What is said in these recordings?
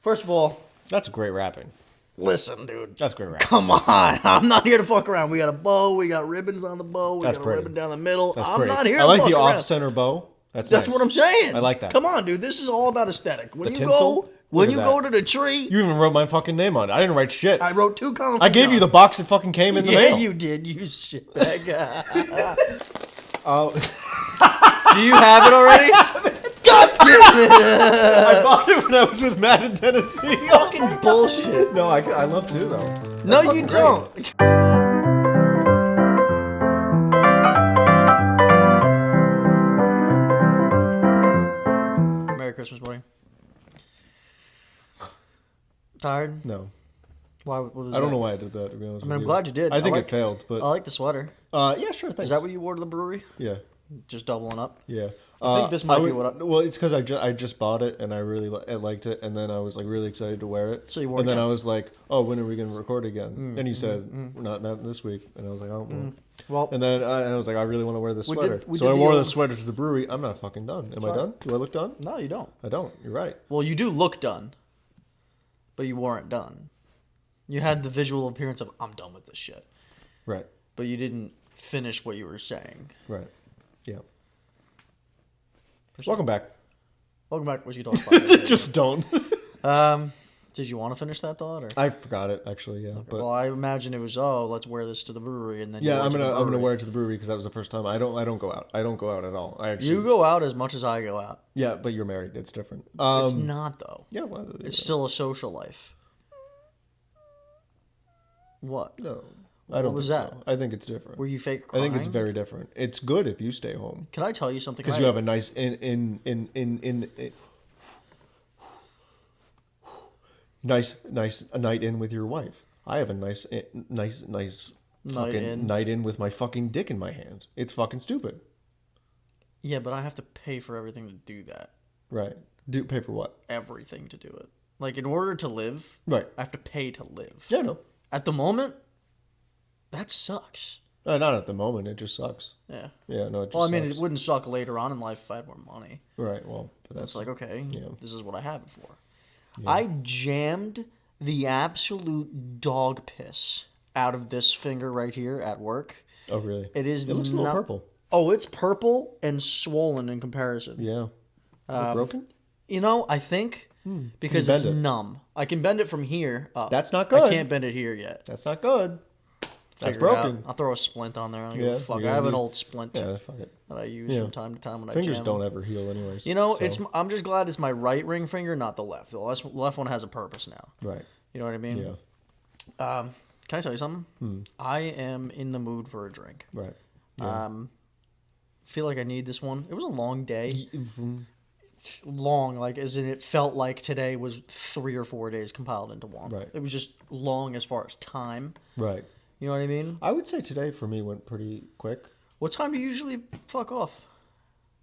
First of all, That's great rapping. listen, dude. That's great rapping. Come on. I'm not here to fuck around. We got a bow. We got ribbons on the bow. We That's got a pretty. ribbon down the middle. That's I'm pretty. not here I to like fuck the around. off-center bow. That's That's nice. what I'm saying. I like that. Come on, dude. This is all about aesthetic. When The you tinsel? go, when Look you at go that. to the tree, You even wrote my fucking name on it. I didn't write shit. I wrote 2 columns. I gave you the box that fucking came in the Yeah, mail. you did. You shitbag. Oh, Do you have it already? God damn it! I bought it when I was with Matt in Tennessee. Fucking bullshit. No, I love to though. No, That's you fucking don't. great. Merry Christmas, buddy. Tired? No, Why? What was I don't that? know why I did that. To be honest I mean, with I'm you. glad you did. I think like, it failed, but I like the sweater. yeah, sure. Thanks. Is that what you wore to the brewery? Yeah, Just doubling up? yeah. I think this might be what I- Well, it's because I just bought it and I really liked it, and then I was like really excited to wear it. So you wore and it then down. I was like, oh, when are we gonna record again? And you said not this week, and I was like, oh. Well. Well, And then I was like, I really want to wear this We did- sweater. we So did I the wore the old- sweater to the brewery. I'm not fucking done. Am I Sorry. done? Do I look done? no, you don't. I don't. You're right. Well, you do look done, but you weren't done. You had the visual appearance of, I'm done with this shit. Right. But you didn't finish what you were saying. Right. Yeah. Welcome back. Welcome back. What you talk about? Just don't. Did you want to finish that thought? Or? I forgot it actually. Yeah. But Well, I imagine it was, let's wear this to the brewery. And then you yeah, wore it I'm to the gonna brewery. wear it to the brewery because that was the first time. I don't go out. I don't go out at all. I actually. You go out as much as I go out. Yeah, but you're married. It's different. It's not, though. Yeah. Well, It's still a social life. What? no. I don't. was think that? So. I think it's different. Were you fake I crying? think it's very different. It's good if you stay home Can I tell you something? because you have a nice nice a night in with your wife. I have a nice fucking night in with my fucking dick in my hands. It's fucking stupid. Yeah, but I have to pay for everything to do that. Right. Do pay for what? Everything to do it. Like, in order to live, Right. I have to pay to live. Yeah, no. At the moment, that sucks. Not at the moment. It just sucks. Yeah. Yeah, no, it just Well, I mean, sucks. it wouldn't suck later on in life if I had more money. Right, well, but that's It's like, okay, Yeah. this is what I have it for. I jammed the absolute dog piss out of this finger right here at work. Oh, really? It is It looks a little not- purple. Oh, it's purple and swollen in comparison. Yeah. Is it broken? You know, I think because Can you it's bend it? numb. I can bend it from here up. That's not I good. can't bend it here yet. That's not good. That's Figure it out. broken. I'll throw a splint on there. I don't give Yeah, a fuck. you're I have gonna an need- old splint Yeah, fuck it. that I use Yeah. from time to time when I Fingers jam. don't ever heal anyways. You know, so- I'm just glad it's my right ring finger, not the left. The left one has a purpose now. Right. You know what I mean? Yeah. Can I tell you something? I am in the mood for a drink. Right. Feel like I need this one. It was a long day. Long, like as in it felt like today was 3 or 4 days compiled into one. Right. It was just long as far as time. Right. You know what I mean? I would say today for me went pretty quick. What time do you usually fuck off?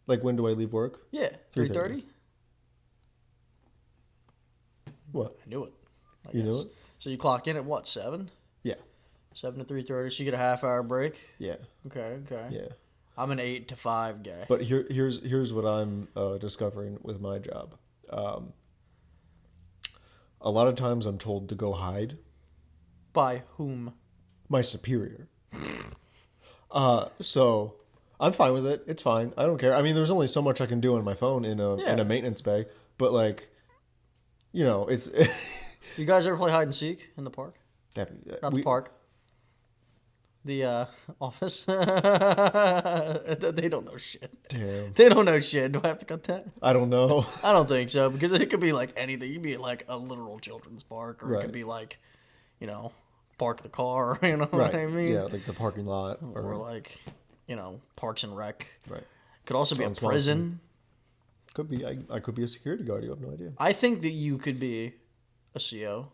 Like, when do I leave work? Yeah, 3:30. What? I knew it. I You knew guess. it? So you clock in at what, 7? Yeah. 7 to 3:30. So you get a half-hour break. Yeah. Okay. Yeah. I'm an 8 to 5 guy. But here's what I'm discovering with my job. A lot of times I'm told to go hide. By whom? My superior. So I'm fine with it. It's fine. I don't care. I mean, there's only so much I can do on my phone in a maintenance bay. But like, you know, it's You guys ever play hide and seek in the park? Not the we- park. The office. They don't know shit. Damn. They don't know shit. Do I have to cut that? I don't know. I don't think so, because it could be like anything. It could be like a literal children's park, or it Right. could be like, you know, park the car. You know Right. what I mean? Yeah, like the parking lot. Or like, you know, Parks and Rec. Right. Could also be a Sounds awesome. prison. Could be. I could be a security guard. You have no idea. I think that you could be a CO,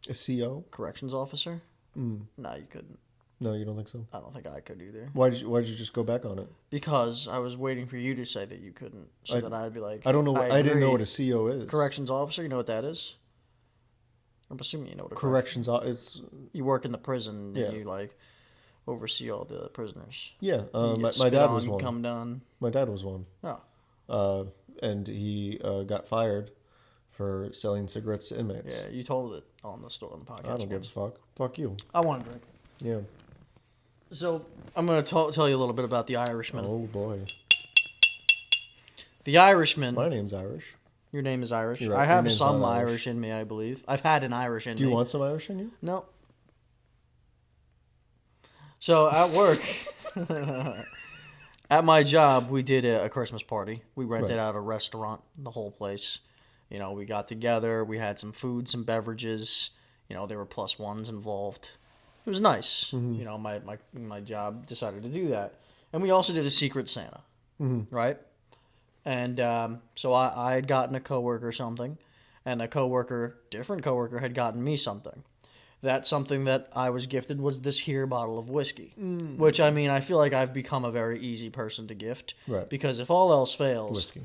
A CO? corrections officer. No, you couldn't. No, you don't think so? I don't think I could either. Why'd you just go back on it? Because I was waiting for you to say that you couldn't, so that I'd be like, I don't know. I didn't know agree. what a CO is. Corrections officer. You know what that is? I'm assuming you know what a Corrections. It's You work in the prison Yeah. and you like oversee all the prisoners. yeah. You get My spit dad on, was one. Come done. My dad was one. Oh, And he got fired for selling cigarettes to inmates. Yeah, you told it on the podcast. I don't give a fuck. Fuck you. I want to drink. Yeah. So I'm going to tell you a little bit about The Irishman. Oh boy. The Irishman. My name's Irish. Your name is Irish. You're right. I have Your name's some not Irish. Irish In me, I believe. I've had an Irish in me. Do you want some Irish in you? No. So at work, at my job, we did a Christmas party. We rented out a restaurant, the whole place. You know, we got together. We had some food, some beverages. You know, there were plus ones involved. It was nice. You know, my job decided to do that. And we also did a Secret Santa, right? And so I had gotten a coworker something, and a different coworker had gotten me something. That something that I was gifted was this here bottle of whiskey, which, I mean, I feel like I've become a very easy person to gift. Right. Because if all else fails, Whiskey.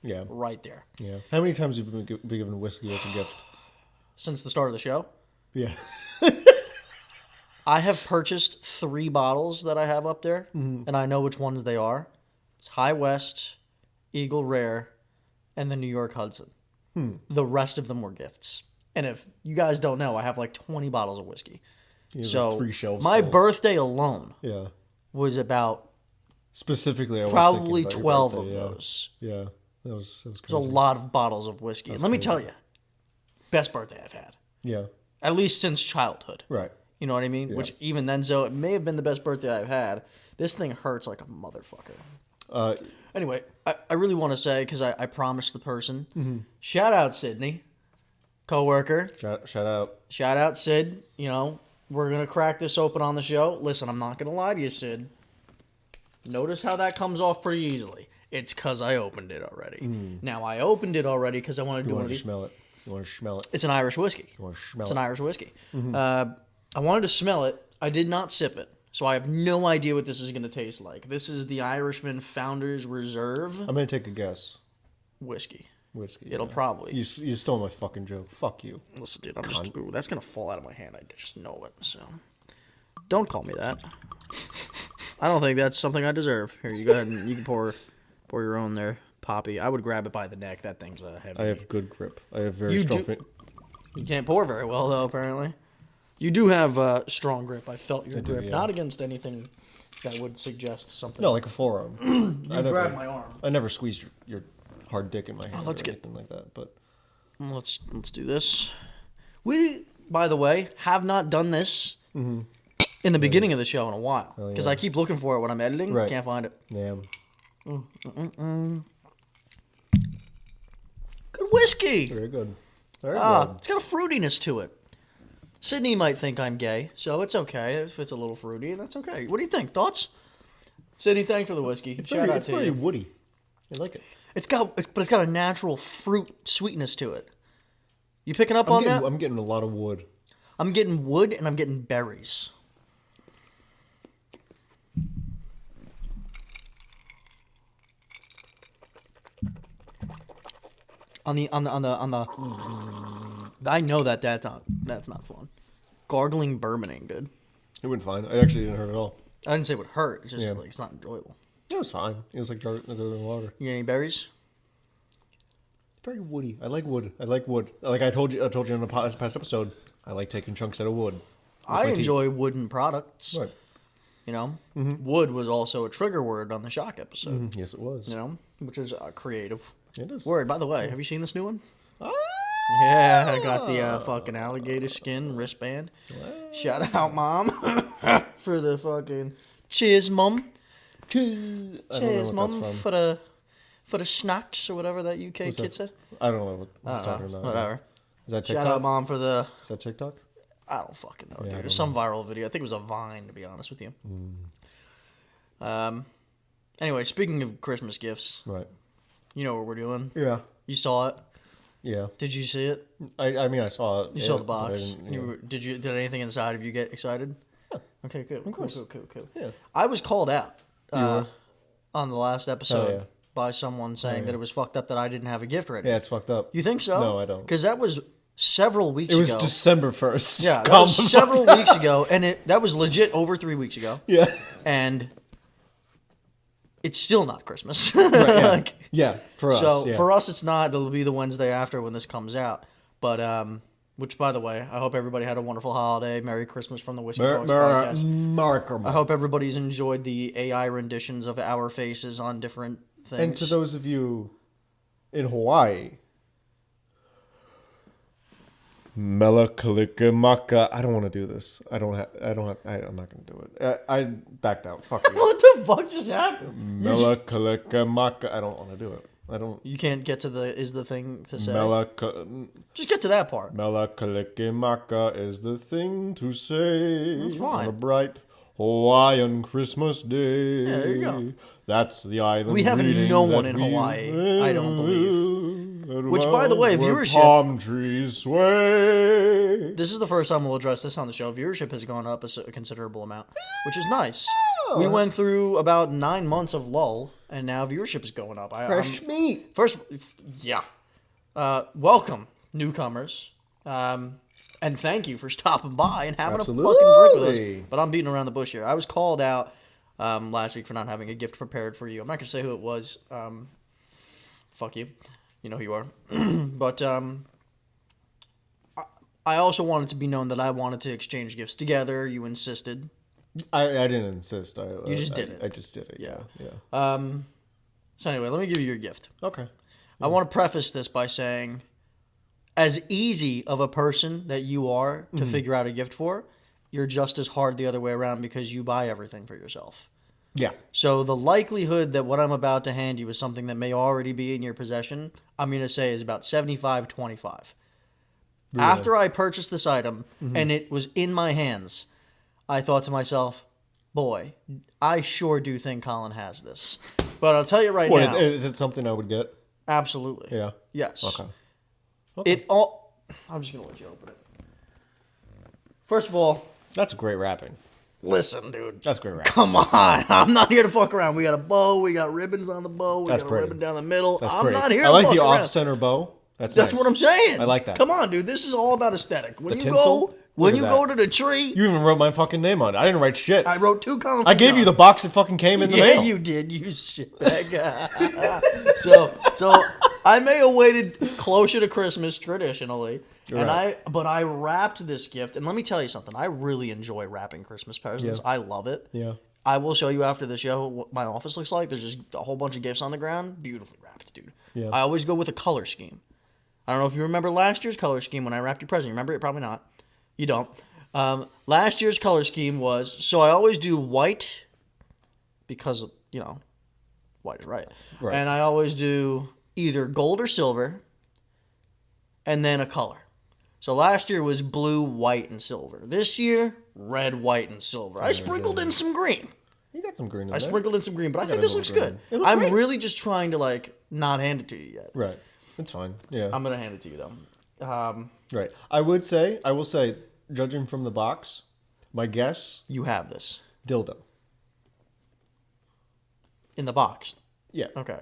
Yeah. right there. Yeah. How many times have you been given whiskey as a gift? Since the start of the show, Yeah. I have purchased 3 bottles that I have up there, and I know which ones they are. It's High West, Eagle Rare, and the New York Hudson. The rest of them were gifts. And if you guys don't know, I have like 20 bottles of whiskey. So like 3 shelves my full. birthday alone Yeah. was about Specifically, I was probably thinking about 12 your of birthday, those. Yeah. That was There's a crazy. lot of bottles of whiskey. And let me crazy. tell you, best birthday I've had. Yeah. At least since childhood. Right. You know what I mean? Which even then, so it may have been the best birthday I've had. This thing hurts like a motherfucker. Anyway, I really want to say, because I promised the person, shout out Sydney, coworker. Shout out. Shout out Sid. You know, we're going to crack this open on the show. Listen, I'm not going to lie to you, Sid. Notice how that comes off pretty easily. It's because I opened it already. Now, I opened it already because I want to do one of these. Smell it. You want to smell it. It's an Irish whiskey. You want to smell It's it. an Irish whiskey. I wanted to smell it. I did not sip it. So I have no idea what this is going to taste like. This is the Irishman Founders Reserve I'm going to take a guess. whiskey. Whiskey. It'll yeah. probably... You stole my fucking joke. Fuck you. Listen, dude, I'm just... Ooh, that's going to fall out of my hand. I just know it, so... Don't call me that. I don't think that's something I deserve. Here, you go ahead and you can pour your own there, Poppy. I would grab it by the neck. That thing's heavy. I have good grip. I have very You strong do- You can't pour very well, though, apparently. You do have strong grip. I felt your grip. yeah. Not against anything that would suggest something. No, like a forearm. you grabbed my arm. I never squeezed your hard dick in my hand let's or get- anything like that. But Let's do this. We, by the way, have not done this in the beginning of the show in a while. Because I keep looking for it when I'm editing. Right. Can't find it. yeah, Good whiskey. very good. Very good. It's got a fruitiness to it. Sydney might think I'm gay, so it's okay if it's a little fruity. That's okay. What do you think? Thoughts? Sydney, thanks for the whiskey. It's Shout very, out it's to very you. woody. I like it. But it's got a natural fruit sweetness to it. You picking up on that? I'm getting a lot of wood. I'm getting wood and I'm getting berries. On the I know that's not fun. Gargling bourbon ain't good. It went fine. I actually didn't hurt at all. I didn't say it would hurt. It's just Yeah. like it's not enjoyable. It was fine. It was like dark in water. You get any berries? Very woody. I like wood. Like I told you in the past episode, I like taking chunks out of wood. I my teeth. enjoy wooden products. Right. You know, wood was also a trigger word on the Shock episode. Yes, it was. You know, which is a creative It is. word. By the way, have you seen this new one? Ah! Yeah, I got the fucking alligator skin wristband. Shout out, mom, for the fucking cheers, mom. Cheers, mom, for the snacks or whatever that UK kid said. I don't know what he's talking about. Whatever. Is that TikTok? Shout out, mom, for the. Is that TikTok? I don't fucking know, I dude. don't There's some viral video. I think it was a Vine, to be honest with you. Anyway, speaking of Christmas gifts, Right. you know what we're doing. Yeah. You saw it. Yeah. Did you see it? I mean, I saw it. You saw the box. Did anything inside of you get excited? Yeah. Okay, good. Of course. Cool. Yeah. I was called out were? on the last episode yeah. by someone saying that it was fucked up that I didn't have a gift ready. Yeah, it's fucked up. You think so? No, I don't. Because that was several weeks It was ago. December 1st. Yeah, that Calm was the fuck several down. weeks ago, and that was legit over 3 weeks ago. Yeah. And it's still not Christmas. Right, yeah. Like, Yeah, for us. So yeah. for us, it's not. It'll be the Wednesday after when this comes out. But which, by the way, I hope everybody had a wonderful holiday. Merry Christmas from the Whiskey Talks podcast. I hope everybody's enjoyed the AI renditions of our faces on different things. And to those of you in Hawaii, Melakalikimaka. I don't want to do this. I'm not going to do it. I backed out. Fuck you. What the fuck just happened? Melakalikimaka. I don't want to do it. I don't. You can't get to the is the thing to say. Just get to that part. Melakalikimaka is the thing to say. That's fine. On a bright Hawaiian Christmas day. Yeah, there you go. That's the island. We have no one in Hawaii, I don't believe. Which, by the way, viewership. Palm trees sway. This is the first time we'll address this on the show. Viewership has gone up a considerable amount, which is nice. We went through about 9 months of lull, and now viewership is going up. Fresh meat. First, yeah. Welcome, newcomers. And thank you for stopping by and having a fucking drink with us. But I'm beating around the bush here. I was called out last week for not having a gift prepared for you. I'm not going to say who it was. Fuck you. You know who you are. But I also wanted to be known that I wanted to exchange gifts together. You insisted. I didn't insist. You just did it. I just did it. Yeah. So anyway, let me give you your gift. Okay. I want to preface this by saying, as easy of a person that you are to figure out a gift for, you're just as hard the other way around because you buy everything for yourself. Yeah. So the likelihood that what I'm about to hand you is something that may already be in your possession, I'm going to say is about 75-25. Really? After I purchased this item and it was in my hands, I thought to myself, boy, I sure do think Colin has this. But I'll tell you right now. Is it something I would get? Absolutely. Yeah. Yes. Okay. I'm just going to let you open it. First of all. That's great wrapping. Listen, dude. That's great wrapping. Come on. I'm not here to fuck around. We got a bow. We got ribbons on the bow. We got a ribbon down the middle. I'm not here to fuck around. I like the off-center bow. That's nice. What I'm saying. I like that. Come on, dude. This is all about aesthetic. When you go to the tree. You even wrote my fucking name on it. I didn't write shit. I wrote 2 columns. I gave you the box that fucking came in the mail. Yeah, you did. You shitbag. So I may have waited closer to Christmas traditionally. Right. But I wrapped this gift, and let me tell you something. I really enjoy wrapping Christmas presents. Yeah. I love it. Yeah. I will show you after the show what my office looks like. There's just a whole bunch of gifts on the ground, beautifully wrapped, dude. Yeah. I always go with a color scheme. I don't know if you remember last year's color scheme when I wrapped your present. You remember it? Probably not. You don't. Last year's color scheme was, so I always do white because, white is right. And I always do either gold or silver and then a color. So last year was blue, white, and silver. This year, red, white, and silver. I sprinkled in some green. You got some green in there. I sprinkled in some green, but I think this looks good. I'm really just trying to, not hand it to you yet. Right. It's fine. Yeah. I'm going to hand it to you, though. Right. I will say, judging from the box, my guess... You have this. Dildo. In the box? Yeah. Okay.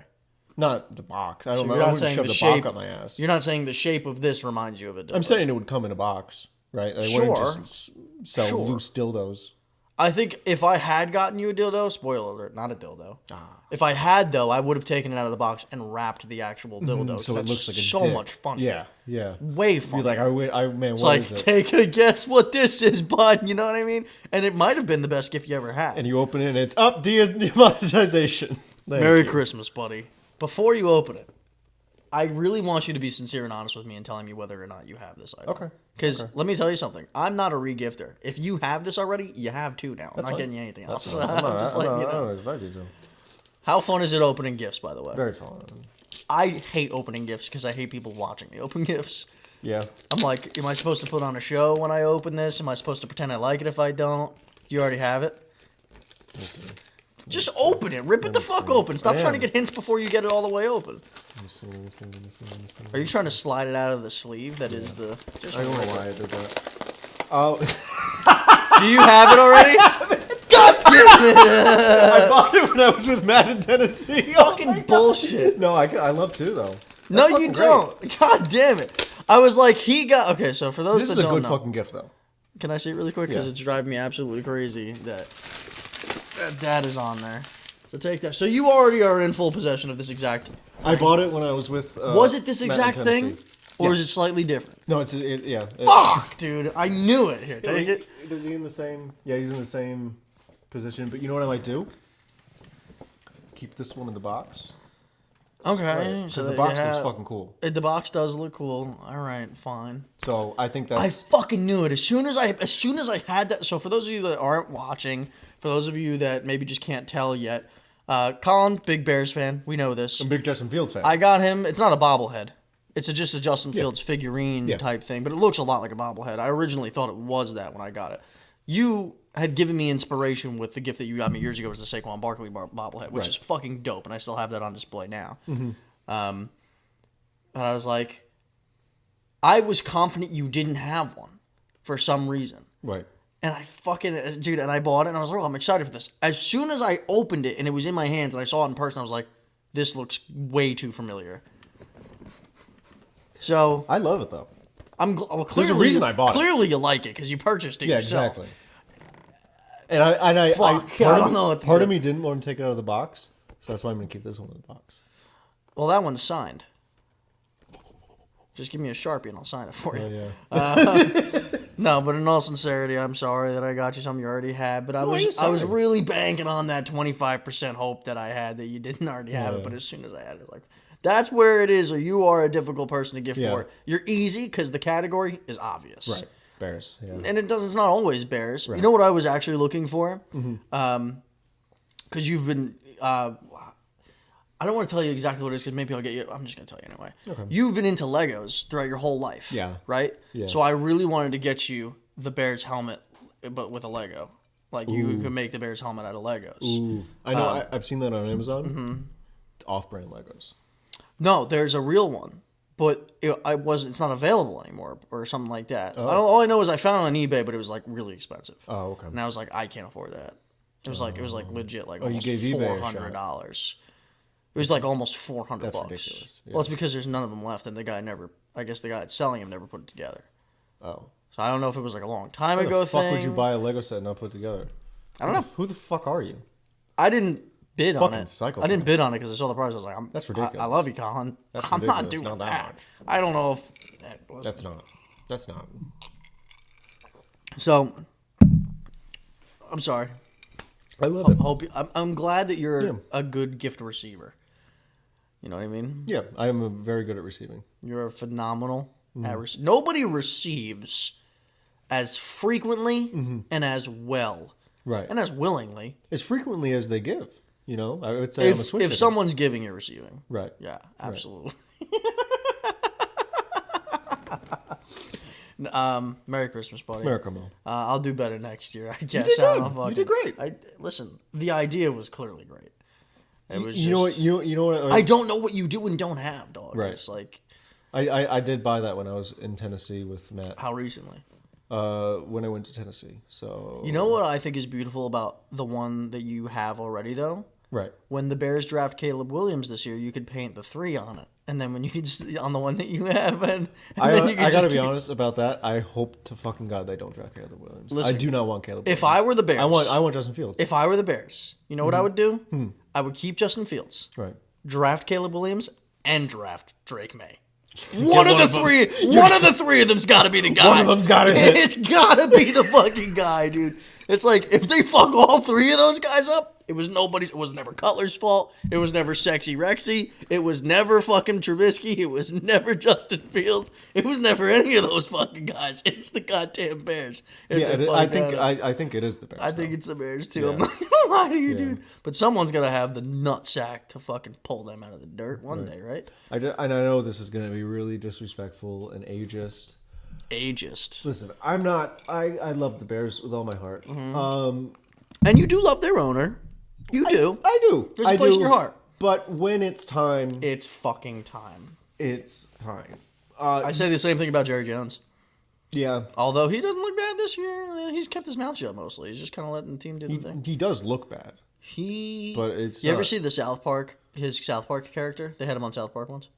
Not the box. I wouldn't shove the box up my ass. You're not saying the shape of this reminds you of a dildo. I'm saying it would come in a box, right? They wouldn't just sell loose dildos. I think if I had gotten you a dildo, spoiler alert, not a dildo. If I had, though, I would have taken it out of the box and wrapped the actual dildo. So it looks like so much fun. Yeah, yeah. Way fun. Be like, it's like, take a guess what this is, bud. You know what I mean? And it might have been the best gift you ever had. And you open it and it's up demonetization. Merry Christmas, buddy. Before you open it, I really want you to be sincere and honest with me and telling me whether or not you have this item. Okay. Because let me tell you something. I'm not a re-gifter. If you have this already, you have 2 now. I'm not getting you anything else. I'm just letting you know. How fun is it opening gifts, by the way? Very fun. I hate opening gifts because I hate people watching me open gifts. Yeah. I'm like, am I supposed to put on a show when I open this? Am I supposed to pretend I like it if I don't? Do you already have it? Just open it. Rip it the fuck open. Stop trying to get hints before you get it all the way open. Let me see. Are you trying to slide it out of the sleeve? That is the... I don't know why I did that. Oh. Do you have it already? God damn it! I bought it when I was with Matt in Tennessee. Fucking bullshit. No, I love 2, though. No, you don't. Great. God damn it. I was like, he got... Okay, so for those that don't know... This is a good fucking gift, though. Can I see it really quick? Because it's driving me absolutely crazy that dad is on there. So take that. So you already are in full possession of this exact. I bought it when I was with. Was it this Matt in exact thing, Tennessee. or is it slightly different? No, yeah. Fuck, dude! I knew it. Here, take it. Is he in the same? Yeah, he's in the same position. But you know what I might do? Keep this one in the box. Okay, Because the box looks fucking cool. The box does look cool. All right, fine. So I think I that's. fucking knew it as soon as I had that. So for those of you that aren't watching, for those of you that maybe just can't tell yet, Colin, big Bears fan. We know this. I'm a big Justin Fields fan. I got him. It's not a bobblehead. It's just a Justin Fields figurine Yeah. type thing, but it looks a lot like a bobblehead. I originally thought it was that when I got it. You had given me inspiration with the gift that you got me years ago, was the Saquon Barkley bobblehead, which is fucking dope, and I still have that on display now. Mm-hmm. And I was like, I was confident you didn't have one for some reason. Right. And I fucking, dude, and I bought it, and I was like, oh, I'm excited for this. As soon as I opened it, and it was in my hands, and I saw it in person, I was like, this looks way too familiar. So I love it though. clearly, There's a reason I bought it. Clearly, you like it because you purchased it Yeah, yourself. exactly. And I Fuck, part I of don't me- know what to Part do. of me didn't want to take it out of the box, so that's why I'm gonna keep this one in the box. Well, that one's signed. Just give me a Sharpie and I'll sign it for you. Oh yeah. No, but in all sincerity, I'm sorry that I got you something you already had. But I you're was sorry. really banking on that 25% hope that I had that you didn't already have it. Yeah. But as soon as I had it, like that's where it is. Or you are a difficult person to gift Yeah. for. You're easy because the category is obvious. Right. Bears. Yeah. And it's not always Bears. Right. You know what I was actually looking for? Mm-hmm. Because you've been. I don't want to tell you exactly what it is because maybe I'll get you. I'm just going to tell you anyway. Okay. You've been into Legos throughout your whole life. Yeah. Right? Yeah. So I really wanted to get you the Bears helmet, but with a Lego. Like you could make the Bears helmet out of Legos. Ooh. I know. I've seen that on Amazon. Mm-hmm. It's off-brand Legos. No, there's a real one. But it's not available anymore or something like that. All I know is I found it on eBay, but it was like really expensive. Oh, okay. And I was like, I can't afford that. It was like legit like you almost gave eBay a shot. $400. It was like almost $400. That's ridiculous. Yeah. Well, it's because there's none of them left, and the guy that's selling them never put it together. Oh. So I don't know if it was like a long time How ago the fuck thing. would you buy a Lego set and not put together? I don't know. Who the fuck are you? I didn't bid on Fucking it. psychopath. I didn't bid on it because I saw the price. I was like, That's ridiculous. I love you, Colin. That's I'm not ridiculous. doing Not that that. much. I don't know if That's not. That's not. So. I'm sorry. I love it. I'm glad that you're Yeah. a good gift receiver. You know what I mean? Yeah, I am very good at receiving. You're a phenomenal Mm-hmm. at nobody receives as frequently Mm-hmm. and as well Right. and as willingly. As frequently as they give. You know, I would say I'm a switch If hitter. someone's giving, you're receiving. Right. Yeah, absolutely. Merry Christmas, buddy. America Mo. I'll do better next year, I guess. did I good. don't know if You did great. Listen, the idea was clearly great. It was You know what? You know what? I don't know what you do and don't have, dog. Right. It's like, I did buy that when I was in Tennessee with Matt. how recently? When I went to Tennessee. So You know what I think is beautiful about the one that you have already, though? right. When the Bears draft Caleb Williams this year, you could paint the 3 on it, and then when you could on the one that you have, and then you could I just gotta be keep- honest about that. I hope to fucking God they don't draft Caleb Williams. Listen, I do not want Caleb. If Williams. I were the Bears, I want Justin Fields. if I were the Bears, you know what Mm-hmm. I would do? I would keep Justin Fields, right. draft Caleb Williams, and draft Drake May. One of the three of them's got to be the guy. One of them's gotta hit. It's got to be the fucking guy, dude. It's like if they fuck all 3 of those guys up, it was nobody's. It was never Cutler's fault. It was never Sexy Rexy. It was never fucking Trubisky. It was never Justin Fields. It was never any of those fucking guys. It's the goddamn Bears. If Yeah, they I fuck that up. think it is the Bears. I think it's the Bears too. Yeah. I'm not gonna lie to you, Yeah. dude. But someone's gonna have the nutsack to fucking pull them out of the dirt one day, right? and I know this is gonna be really disrespectful and ageist. Ageist. Listen, I'm not. I love the Bears with all my heart. Mm-hmm. And you do love their owner. You do. I do. There's a I place do, in your heart. But when it's time, It's fucking time. it's time. I say the same thing about Jerry Jones. Yeah, Although he doesn't look bad this year, he's kept his mouth shut mostly. He's just kind of letting the team do the thing. he does look bad. But it's You ever not. see his South Park character? They had him on South Park once.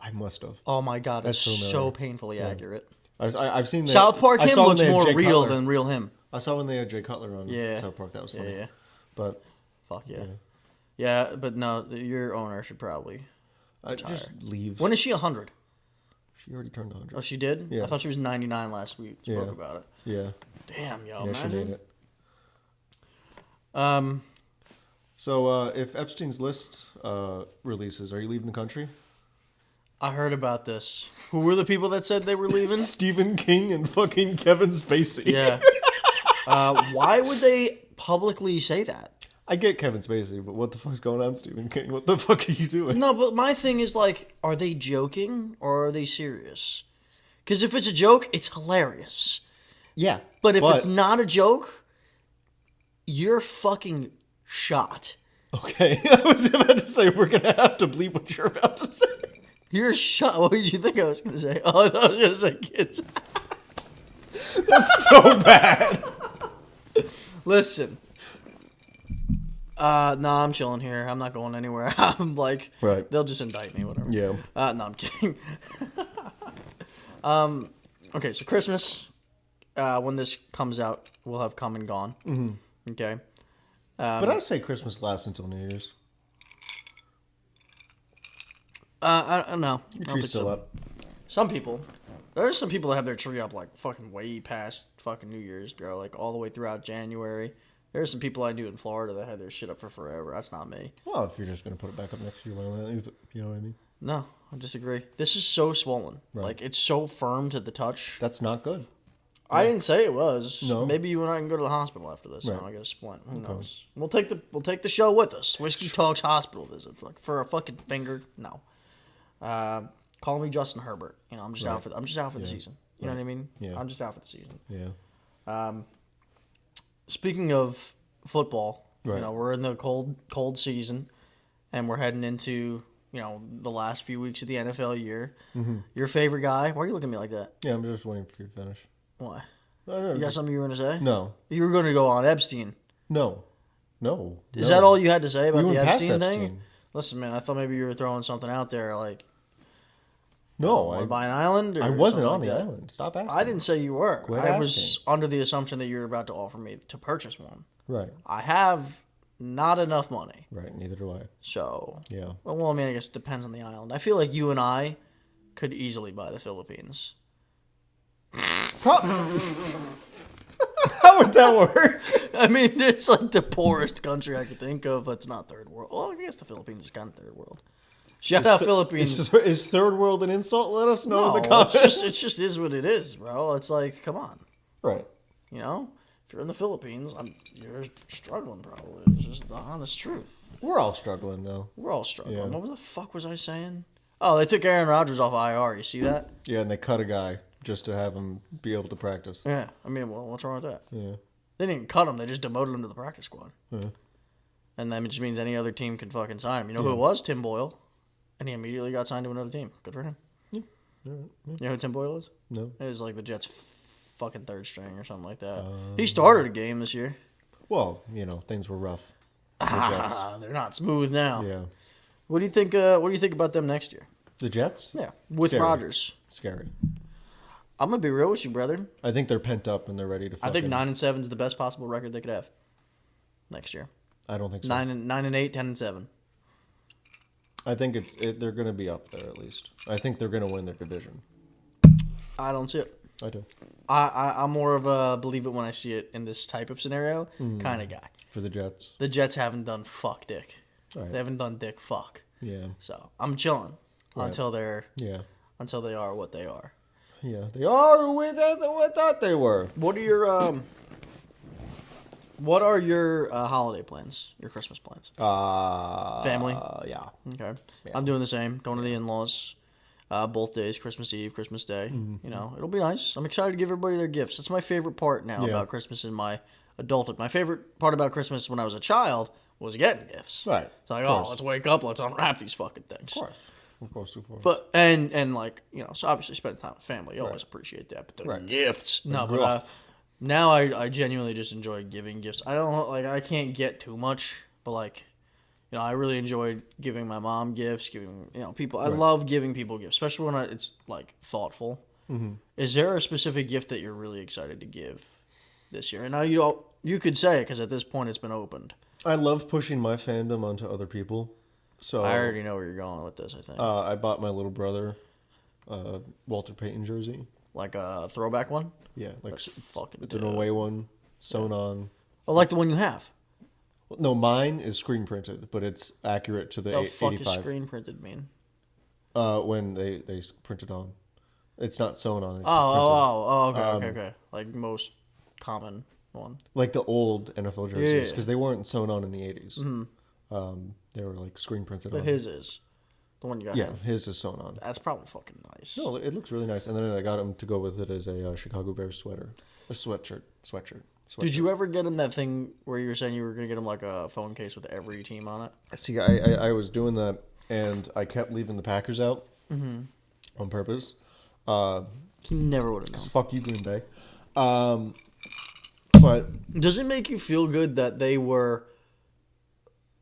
I must have. Oh my god, it's That's so familiar. painfully accurate. I've seen that. South Park I him saw when looks they had more Jay real Cutler. than real him. I saw when they had Jay Cutler on Yeah. South Park. That was funny. Yeah. But Fuck yeah. Yeah, but no, your owner should probably. Just leave. When is she 100? She already turned 100. Oh, she did? Yeah. I thought she was 99 last week. Spoke Yeah. about it. Yeah. Damn, yo, Yeah, she made imagine. it. Um, So, if Epstein's List releases, are you leaving the country? I heard about this. Who were the people that said they were leaving? Stephen King and fucking Kevin Spacey. Yeah. Why would they publicly say that? I get Kevin Spacey, but what the fuck's going on, Stephen King? What the fuck are you doing? No, but my thing is like, are they joking or are they serious? Because if it's a joke, it's hilarious. Yeah. But if it's not a joke, you're fucking shot. Okay, I was about to say, we're going to have to bleep what you're about to say. You're shot. What did you think I was going to say? Oh, I thought I was going to say kids. That's so bad. Listen. No, I'm chilling here. I'm not going anywhere. I'm like, Right. They'll just indict me, whatever. Yeah. No, I'm kidding. Okay, so Christmas, when this comes out, will have come and gone. Mm-hmm. Okay. But I say Christmas lasts until New Year's. I don't know. Your I don't tree's think still so. up. Some people. There's some people that have their tree up like fucking way past fucking New Year's, bro. Like all the way throughout January. There's some people I knew in Florida that had their shit up for forever. That's not me. Well, if you're just going to put it back up next year, why not leave it? You know what I mean? No, I disagree. This is so swollen. Right. Like it's so firm to the touch. That's not good. I didn't say it was. No. Maybe you and I can go to the hospital after this. Right. And I get a splint. Who knows? We'll take the show with us. Whiskey Talks hospital visit for a fucking finger. No. Call me Justin Herbert. You know, I'm just out for the season. You know what I mean? Yeah. I'm just out for the season. Yeah. Speaking of football, Right. you know, we're in the cold season, and we're heading into the last few weeks of the NFL year. Mm-hmm. Your favorite guy? Why are you looking at me like that? Yeah, I'm just waiting for you to finish. Why? I don't know, You got something you were going to say? No. You were going to go on Epstein. No. Is that all you had to say about We the went past Epstein thing? Epstein. Listen, man, I thought maybe you were throwing something out there, like No, want to buy an island. Or I wasn't something on like the that? island. Stop asking. I didn't say you were. Quit I was asking. under the assumption that you were about to offer me to purchase one. Right. I have not enough money, Right. Neither do I. so Yeah. well, I mean, I guess it depends on the island. I feel like you and I could easily buy the Philippines. How would that work? I mean, it's like the poorest country I could think of. That's not third world. Well, I guess the Philippines is kind of third world. Shout out Philippines. Is third world an insult? Let us know in the No, comments. it's just is what it is, bro. It's like, come on, Right. you know. If you're in the Philippines, you're struggling, probably. It's just the honest truth. We're all struggling though. We're all struggling. Yeah. What the fuck was I saying? Oh, they took Aaron Rodgers off IR. You see that? Yeah, and they cut a guy just to have him be able to practice. Yeah. I mean, well, what's wrong with that? Yeah. They didn't cut him. They just demoted him to the practice squad. Yeah. And that just means any other team can fucking sign him. You know who it was? Tim Boyle. And he immediately got signed to another team. Good for him. Yeah. Yeah. You know who Tim Boyle is? No. It was like the Jets' fucking third string or something like that. He started a game this year. Well, things were rough. for the Jets. They're not smooth now. Yeah. What do you think? What do you think about them next year? The Jets? Yeah, with Scary. Rodgers. Scary. I'm gonna be real with you, brother. I think they're pent up and they're ready to. I think fucking- 9-7 is the best possible record they could have next year. I don't think so. 9-8, 10-7. I think they're going to be up there at least. I think they're going to win their division. I don't see it. I do. I'm more of a believe it when I see it in this type of scenario kind of guy. For the Jets. The Jets haven't done fuck dick. Right. They haven't done dick fuck. Yeah. So I'm chilling Right. until they Yeah. are what they are. Yeah. They are who we thought they were. What are your holiday plans? Your Christmas plans? Family? Yeah. Okay. I'm doing the same. Going to the in-laws. Both days, Christmas Eve, Christmas Day. Mm-hmm. You know, it'll be nice. I'm excited to give everybody their gifts. That's my favorite part now Yeah. about Christmas in my adulthood. My favorite part about Christmas when I was a child was getting gifts. Right. It's like, Of oh, course. let's wake up, let's unwrap these fucking things. Of course. But and like, you know, so obviously spending time with family, you always appreciate that. But the Right. gifts, no. But rough. now I genuinely just enjoy giving gifts. I don't like I can't get too much, but like, you know, I really enjoyed giving my mom gifts, giving people. I love giving people gifts, especially when it's like thoughtful. Mm-hmm. Is there a specific gift that you're really excited to give this year? And now you could say because at this point it's been opened. I love pushing my fandom onto other people. So I already know where you're going with this, I think. I bought my little brother Walter Payton jersey. Like a throwback one? Yeah, like That's fucking it's an dope. away one, sewn on. Oh, like the one you have. No, mine is screen printed, but it's accurate to the The fuck 85. is screen printed mean? When they print it on. It's not sewn on. It's Oh, just okay, okay. Like most common one. like the old NFL jerseys, Yeah. because they weren't sewn on in the 80s. They were like screen printed But on. his is. The one you got. Yeah, his is sewn on. That's probably fucking nice. No, it looks really nice. And then I got him to go with it as a Chicago Bears sweater. A sweatshirt. Did you ever get him that thing where you were saying you were going to get him like a phone case with every team on it? See, I was doing that, and I kept leaving the Packers out on purpose. He never would have known. Fuck you, Green Bay. But Does it make you feel good that they were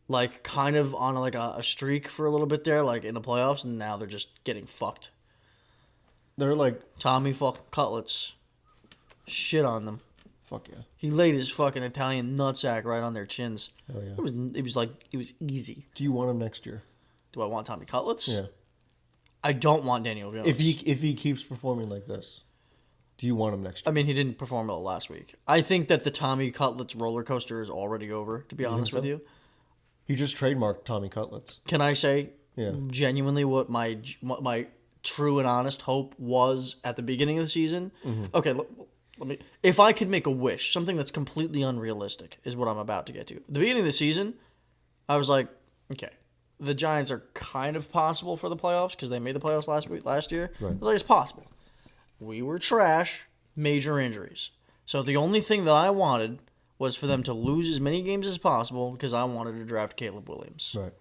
like kind of on like a streak for a little bit there, like in the playoffs, and now they're just getting fucked? they're like, Tommy fucking Cutlets. Shit on them. fuck yeah. He laid his fucking Italian nutsack right on their chins. Hell yeah. It was easy. Do you want him next year? Do I want Tommy Cutlets? Yeah. I don't want Daniel Jones. If he keeps performing like this, do you want him next I year? mean, he didn't perform well last week. I think that the Tommy Cutlets roller coaster is already over, to be honest with so? you. He just trademarked Tommy Cutlets. Can I say Yeah. genuinely what my true and honest hope was at the beginning of the season? Okay, let me. If I could make a wish, something that's completely unrealistic is what I'm about to get to. At the beginning of the season, I was like, okay, the Giants are kind of possible for the playoffs because they made the playoffs last year. Right. I was like, it's possible. We were trash, major injuries. So the only thing that I wanted was for them to lose as many games as possible because I wanted to draft Caleb Williams. Right.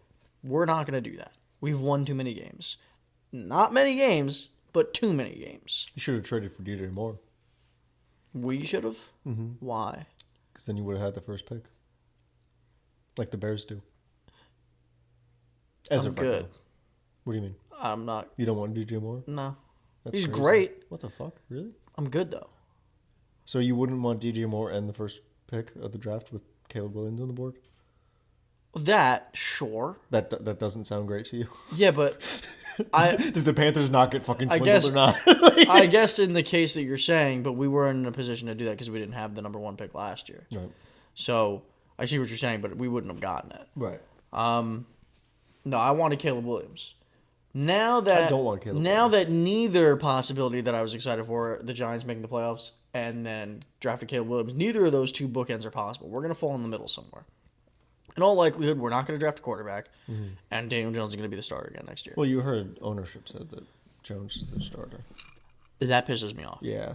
We're not going to do that. We've won too many games. Not many games, but too many games. You should have traded for DJ Moore, We should have. Why? because then you would have had the first pick, like the Bears do. As I'm of right good. now. What do you mean? I'm not. You don't want DJ Moore? No. That's He's crazy. great. What the fuck? Really? I'm good, though. So you wouldn't want DJ Moore and the first pick of the draft with Caleb Williams on the board? That, sure. That doesn't sound great to you. Yeah, but Did the Panthers not get fucking I swindled guess- or not? I guess in the case that you're saying, but we weren't in a position to do that because we didn't have the number one pick last year. Right. So I see what you're saying, but we wouldn't have gotten it. Right. No, I wanted Caleb Williams. Now that I don't want Caleb that neither possibility that I was excited for, the Giants making the playoffs and then drafted Caleb Williams, neither of those two bookends are possible. We're going to fall in the middle somewhere. In all likelihood, we're not going to draft a quarterback, and Daniel Jones is going to be the starter again next year. Well, you heard ownership said that Jones is the starter. That pisses me off. Yeah.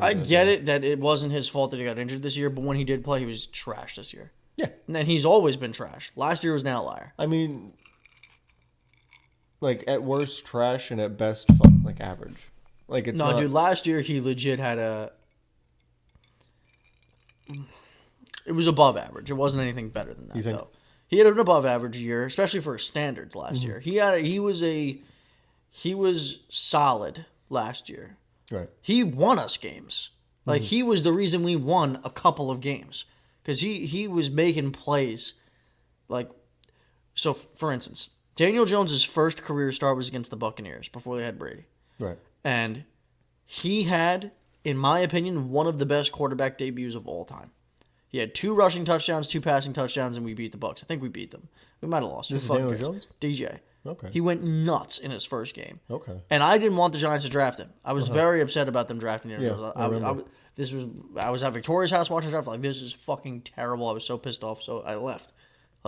I get it that it wasn't his fault that he got injured this year, but when he did play, he was trash this year. Yeah. And then he's always been trash. Last year was an outlier. I mean, like at worst trash and at best like average. Like it's No, not, dude, last year he legit had a... It was above average. It wasn't anything better than that, You think? though. He had an above average year, especially for his standards last Mm-hmm. year. He was solid last year. Right. He won us games. Like, he was the reason we won a couple of games. Because he was making plays. Like, so, for instance, Daniel Jones' first career start was against the Buccaneers before they had Brady. Right. And he had, in my opinion, one of the best quarterback debuts of all time. He had 2 rushing touchdowns, 2 passing touchdowns, and we beat the Bucs. I think we beat them. We might have lost. This is Who fucking Daniel cares? Jones? DJ. Okay. He went nuts in his first game. Okay. And I didn't want the Giants to draft him. I was very upset about them drafting him. Yeah, I remember. I was at Victoria's house watching the draft. Like, this is fucking terrible. I was so pissed off. So I left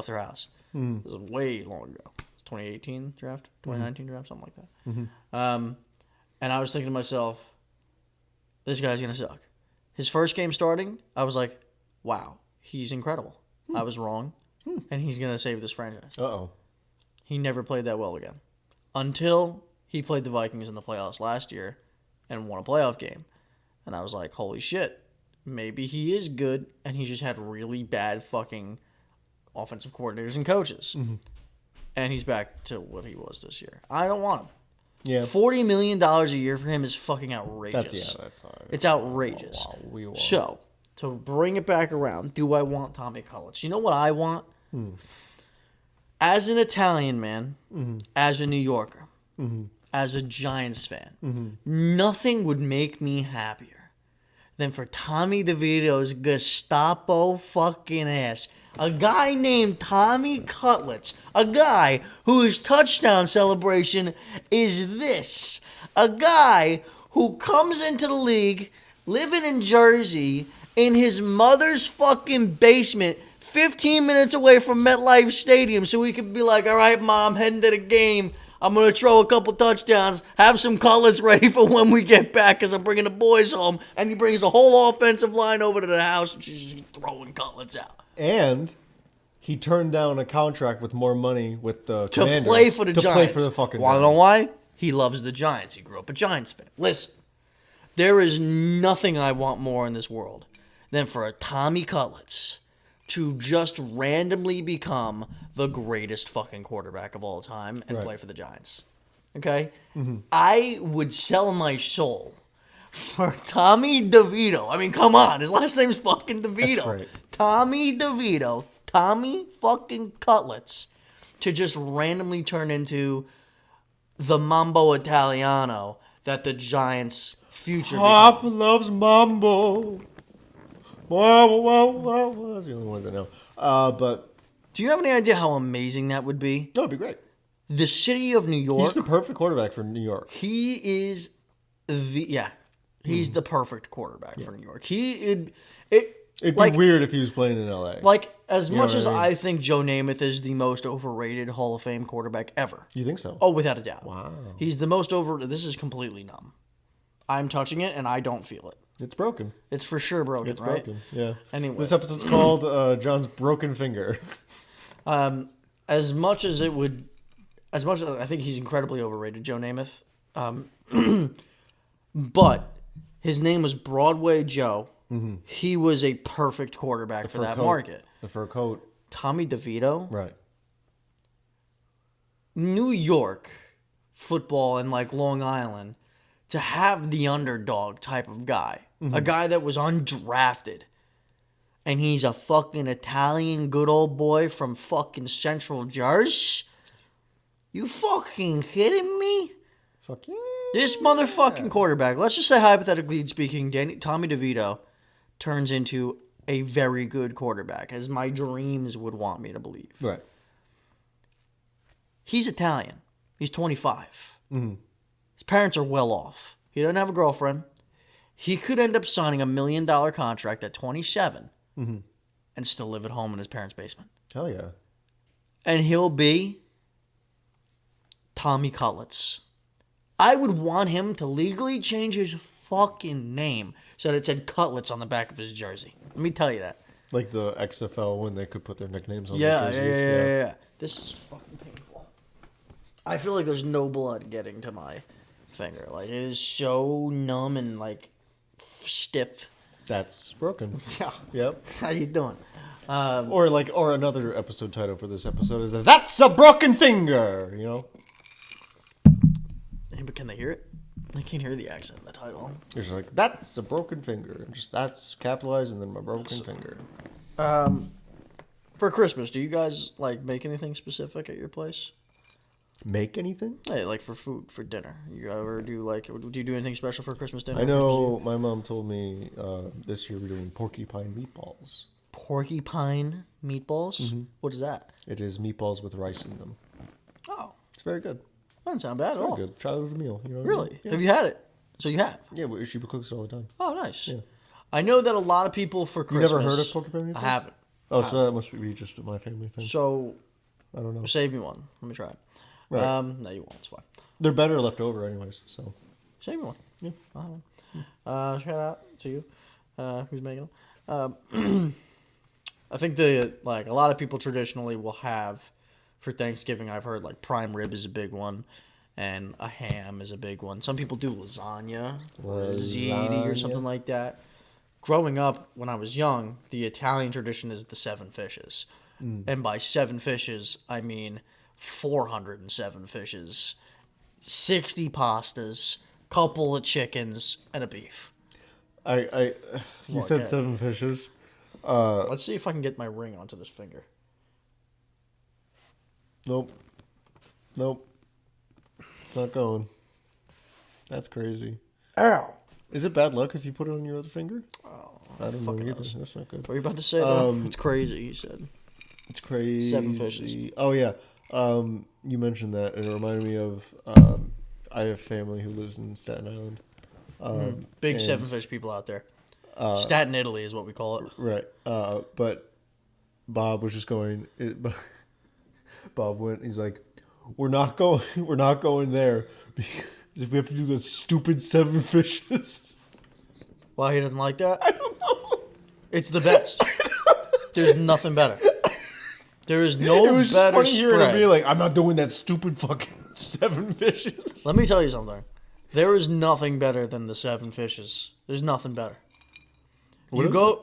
their house. It was way long ago. 2018 draft, 2019 draft, something like that. And I was thinking to myself, this guy's gonna suck. His first game starting, I was like, wow, he's incredible. I was wrong, and he's gonna save this franchise. Uh-oh. He never played that well again. Until he played the Vikings in the playoffs last year and won a playoff game. And I was like, holy shit, maybe he is good, and he just had really bad fucking offensive coordinators and coaches. And he's back to what he was this year. I don't want him. Yeah. $40 million a year for him is fucking outrageous. That's It's outrageous. Wow, we will. So, to bring it back around, do I want Tommy Cullits? You know what I want? As an Italian man, as a New Yorker, as a Giants fan, nothing would make me happier than for Tommy DeVito's Gestapo fucking ass. A guy named Tommy Cutlets, a guy whose touchdown celebration is this. A guy who comes into the league living in Jersey in his mother's fucking basement 15 minutes away from MetLife Stadium so he could be like, all right, Mom, heading to the game. I'm going to throw a couple touchdowns, have some cutlets ready for when we get back because I'm bringing the boys home. And he brings the whole offensive line over to the house and she's just throwing cutlets out. And he turned down a contract with more money with the To Commanders. play for the Giants. To play for the fucking Want to know Giants. why? He loves the Giants. He grew up a Giants fan. Listen, there is nothing I want more in this world than for a Tommy Cutlets to just randomly become the greatest fucking quarterback of all time and play for the Giants. Okay? I would sell my soul for Tommy DeVito. I mean, come on. His last name's fucking DeVito. That's right. Tommy DeVito. Tommy fucking Cutlets to just randomly turn into the Mambo Italiano that the Giants' future Pop loves Mambo. Whoa. That's the only ones I know. But Do you have any idea how amazing that would be? no, it'd be great. The city of New York. He's the perfect quarterback for New York. He is he's the perfect quarterback for New York. It'd like, be weird if he was playing in LA. Like, as much what as I mean? I think Joe Namath is the most overrated Hall of Fame quarterback ever. You think so? Oh, without a doubt. Wow. He's the most This is completely numb. I'm touching it and I don't feel it. It's broken. It's for sure broken, It's right? broken. Yeah. Anyway. This episode's called John's Broken Finger. As much as I think he's incredibly overrated, Joe Namath. But his name was Broadway Joe. Mm-hmm. He was a perfect quarterback for that market. The fur coat. Tommy DeVito, Right. New York football and like Long Island, to have the underdog type of guy, a guy that was undrafted, and he's a fucking Italian good old boy from fucking Central Jersey. You fucking kidding me? Fuck yeah. This motherfucking quarterback, let's just say hypothetically speaking, Tommy DeVito turns into a very good quarterback, as my dreams would want me to believe. Right. He's Italian. He's 25. Mm-hmm. His parents are well off. He doesn't have a girlfriend. He could end up signing $1 million contract at 27 and still live at home in his parents' basement. Hell yeah. And he'll be Tommy Cutlets. I would want him to legally change his fucking name so that it said Cutlets on the back of his jersey. Let me tell you that. Like the XFL when they could put their nicknames on Yeah, their jerseys. yeah. This is fucking painful. I feel like there's no blood getting to my finger. Like, it is so numb and, like, stiff. That's broken. Yeah. Yep. How you doing? Or another episode title for this episode is That's a Broken Finger, you know? But can they hear it? I can't hear the accent in the title. It's like, that's a broken finger. Just that's capitalized and then my broken finger. For Christmas, do you guys, like, make anything specific at your place? Make anything? Hey, like, for food, for dinner. You ever do, like, do you do anything special for Christmas dinner? I know my mom told me this year we're doing porcupine meatballs. Porcupine meatballs? Mm-hmm. What is that? It is meatballs with rice in them. Oh, It's very good. doesn't sound bad at all. Very good. Childhood meal. You know what I Really? mean? Yeah. Have you had it? So you have? Yeah, she cooks it all the time. Oh, nice. Yeah. I know that a lot of people for You Christmas... never heard of porcupine meatballs? I haven't. Oh, so that must be just my family thing. So, I don't know. save me one. Let me try it. Right. No, you won't. It's fine. They're better left over anyways, so. Save me one. Yeah. I'll have one. Shout out to you. Who's making them? I think a lot of people traditionally will have, for Thanksgiving, I've heard, like, prime rib is a big one, and a ham is a big one. Some people do lasagna or ziti or something like that. Growing up, when I was young, the Italian tradition is the 7 fishes. And by 7 fishes, I mean 407 fishes, 60 pastas, couple of chickens, and a beef. I you Look, said yeah. 7 fishes. Let's see if I can get my ring onto this finger. Nope. Nope. It's not going. That's crazy. Ow. Is it bad luck if you put it on your other finger? Oh, I don't know fucking either. knows. That's not good. What were you about to say, though? It's crazy, you said. It's crazy. 7 fishes. Oh, yeah. You mentioned that, and it reminded me of I have family who lives in Staten Island. Big and- 7 fish people out there. Staten Italy is what we call it. Right. But Bob was just going. Bob went. He's like, we're not going there because if we have to do the stupid 7 fishes. Why he didn't like that? I don't know. It's the best. There's nothing better. There is no It was just better funny hearing him spread. be like, I'm not doing that stupid fucking 7 fishes. Let me tell you something. There is nothing better than the 7 fishes. There's nothing better. What You is go.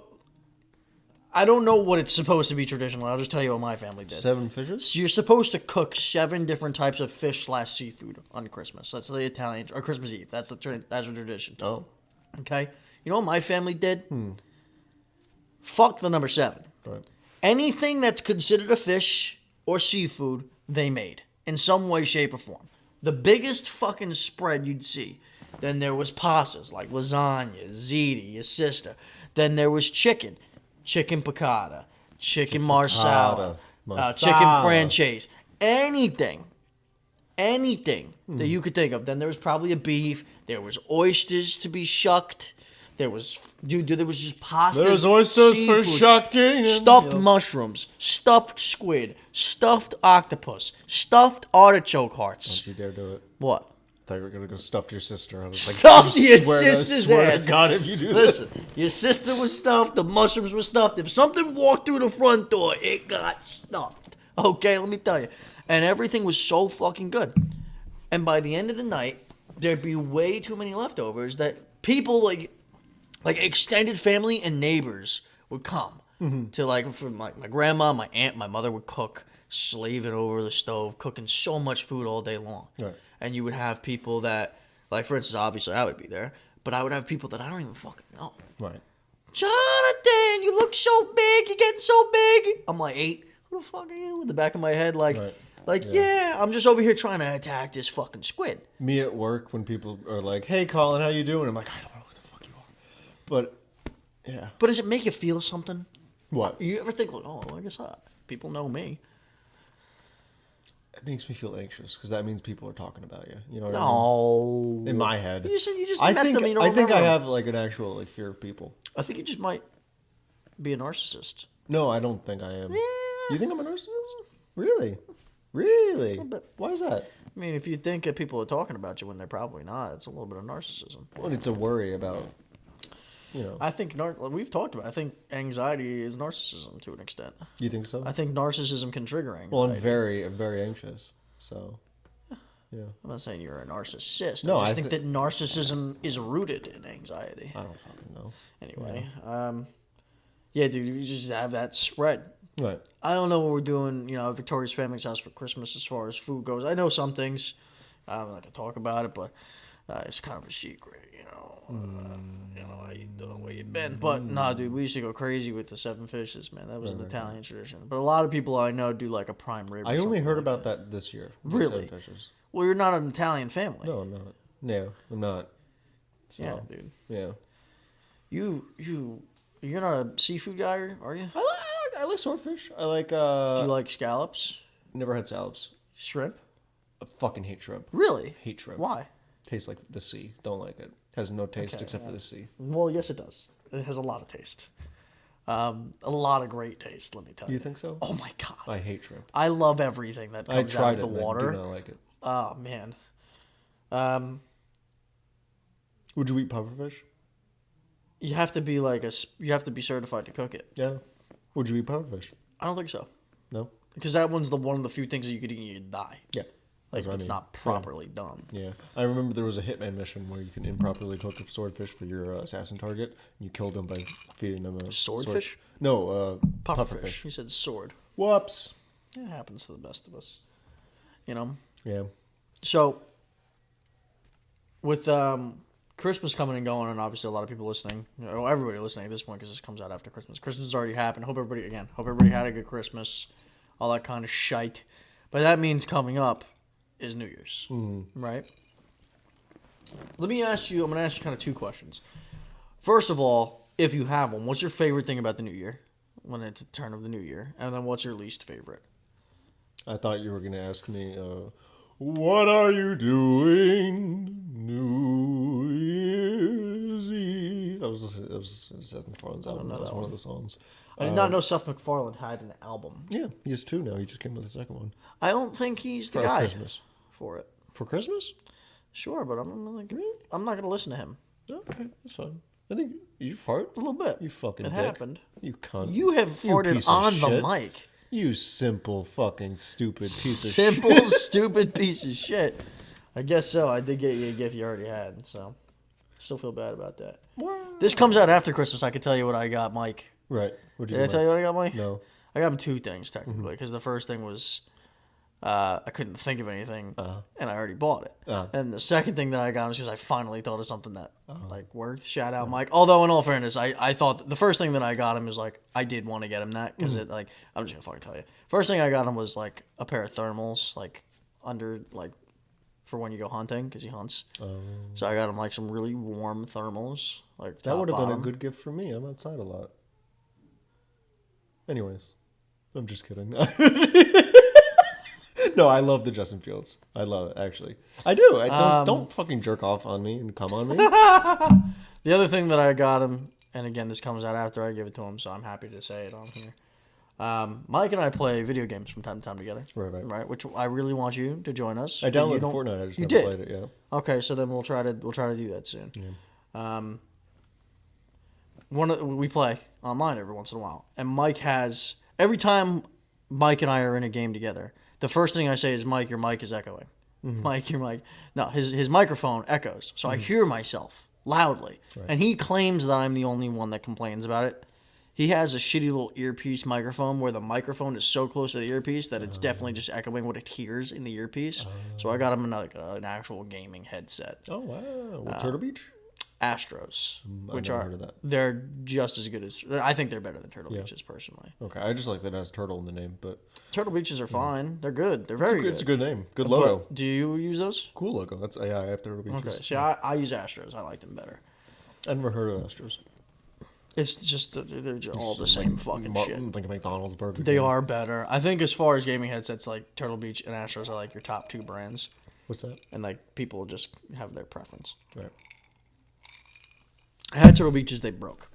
I don't know what it's supposed to be traditionally. I'll just tell you what my family did. 7 fishes? So you're supposed to cook 7 different types of fish / seafood on Christmas. That's the Italian or Christmas Eve. That's the tradition. Oh. Okay. You know what my family did? Fuck the number 7. Right. Anything that's considered a fish or seafood, they made in some way, shape, or form. The biggest fucking spread you'd see. Then there was pastas like lasagna, ziti, your sister. Then there was chicken piccata, chicken marsala, chicken franchise, anything that you could think of. Then there was probably a beef. There was oysters to be shucked. There was just pasta. There's oysters for seafood, shucking. stuffed mushrooms, stuffed squid, stuffed octopus, stuffed artichoke hearts. Don't you dare do it. What? I thought you were going to go stuff your sister. I was like, Stuff you your swear to- sister's swear ass. to God, if you do Listen, your sister was stuffed, the mushrooms were stuffed. If something walked through the front door, it got stuffed. Okay, let me tell you. And everything was so fucking good. And by the end of the night, there'd be way too many leftovers that people like extended family and neighbors would come to for my grandma, my aunt, my mother would cook, slaving over the stove, cooking so much food all day long. Right. And you would have people that, like for instance, obviously I would be there, but I would have people that I don't even fucking know. Right. Jonathan, you look so big, you're getting so big. I'm like 8. Who the fuck are you? In the back of my head, yeah, I'm just over here trying to attack this fucking squid. Me at work, when people are like, hey, Colin, how you doing? I'm like, I don't know who the fuck you are. But, yeah. But does it make you feel something? What? You ever think, like, oh, I guess people know me? It makes me feel anxious because that means people are talking about you. You know what I No. mean? In my head. You just I met think, them, you don't I think I remember them. have like an actual like fear of people. I think you just might be a narcissist. No, I don't think I am. Yeah. You think I'm a narcissist? Really? Really? bit. Why is that? I mean, if you think that people are talking about you when they're probably not, it's a little bit of narcissism. Well, it's a worry about, you know. I think we've talked about. I think anxiety is narcissism to an extent. You think so? I think narcissism can trigger anxiety. Well, I'm very anxious. So, yeah. I'm not saying you're a narcissist. No, I just I think that narcissism is rooted in anxiety. I don't fucking know. Anyway, yeah, dude, you just have that spread. Right. I don't know what we're doing, at Victoria's family's house for Christmas as far as food goes. I know some things. I'm not gonna talk about it, but it's kind of a secret, how you doing, where you been. But nah, dude, we used to go crazy with the 7 fishes, man. That was an Italian tradition. But a lot of people I know do like a prime rib. I only heard about that this year. the Really? 7 fishes. Well, you're not an Italian family. No, I'm not. No, I'm not. So, Yeah, dude. Yeah. You're not a seafood guy, are you? I like swordfish. I like. Do you like scallops, Never had scallops. shrimp? I fucking hate shrimp. Really? Hate shrimp. Why? Tastes like the sea. Don't like it. Has no taste except for the sea. Well, yes, it does. It has a lot of taste. A lot of great taste, let me tell you. You think so? Oh my god. I hate shrimp. I love everything that I comes out tried of it. the And I water. do not like it. Oh man. Would you eat pufferfish? You have to be you have to be certified to cook it. Yeah. Would you eat pufferfish? I don't think so. No. Because that one's one of the few things that you could eat and you'd die. Yeah. Like That's what I it's mean. not properly done. Yeah. I remember there was a Hitman mission where you can improperly cook a swordfish for your assassin target. And you killed them by feeding them a Swordfish? No, Pufferfish. pufferfish. You said sword. Whoops. It happens to the best of us. Yeah. So with Christmas coming and going, and obviously a lot of people listening, everybody listening at this point, because this comes out after Christmas. Christmas has already happened. Hope everybody had a good Christmas, all that kind of shite. But that means coming up is New Year's, right? Let me ask you. I'm going to ask you kind of two questions. First of all, if you have one, what's your favorite thing about the New Year when it's a turn of the New Year, and then what's your least favorite? I thought you were going to ask me, what are you doing New Year's Eve? That was Seth MacFarlane's album. That was one of the songs. I did not know Seth MacFarlane had an album. Yeah, he has two now. He just came with the second one. I don't think he's the For guy Christmas. for it. For Christmas? Sure, but I'm like, I'm not going to listen to him. Okay, that's fine. I think you fart A little bit. You fucking It dick. happened. You cunt. You have farted piece of on the shit. mic. You simple fucking stupid piece of Simple, shit. stupid piece of shit. I guess so. I did get you a gift you already had, so still feel bad about that. This comes out after Christmas. I can tell you what I got, Mike. Right. What'd you Did I get, tell Mike? you what I got, Mike? No. I got him two things technically, because the first thing was I couldn't think of anything, and I already bought it. And the second thing that I got was because I finally thought of something that like worked. Shout out, Mike. Although in all fairness, I thought the first thing that I got him is like I did want to get him that because it like I'm just gonna fucking tell you. First thing I got him was like a pair of thermals, like under like for when you go hunting because he hunts. So I got him like some really warm thermals. Like That top, would have been a bottom. good gift for me. I'm outside a lot. Anyways, I'm just kidding. No, I love the Justin Fields. I love it, actually. I do. Don't fucking jerk off on me and come on me. The other thing that I got him, and again, this comes out after I give it to him, so I'm happy to say it on here. Mike and I play video games from time to time together. Right. Which I really want you to join us. I but you downloaded don't- Fortnite. I just you never did? played it. Yeah. Okay, so then we'll try to do that soon. Yeah. We play online every once in a while, and Mike has every time Mike and I are in a game together. The first thing I say is, Mike, your mic is echoing. Mike, your mic. No, his microphone echoes, so I hear myself loudly, and he claims that I'm the only one that complains about it. He has a shitty little earpiece microphone where the microphone is so close to the earpiece that it's definitely just echoing what it hears in the earpiece. So I got him an actual gaming headset. Oh, wow. With Turtle Beach? Astros, which never are heard of that. they're just as good as I think they're better than Turtle Beaches personally. Okay. I just like that it has turtle in the name, but Turtle Beaches are fine. They're good. They're very good. it's a good name. Good logo. But do you use those? Cool logo. That's I have Turtle Beaches. Okay. See, I use Astros. I like them better. I never heard of Astros. It's just they're just all the same fucking shit. Like a McDonald's burger. They are better. I think as far as gaming headsets, like Turtle Beach and Astros are like your top two brands, What's that? and like people just have their preference. Right. I had Turtle Beaches, they broke.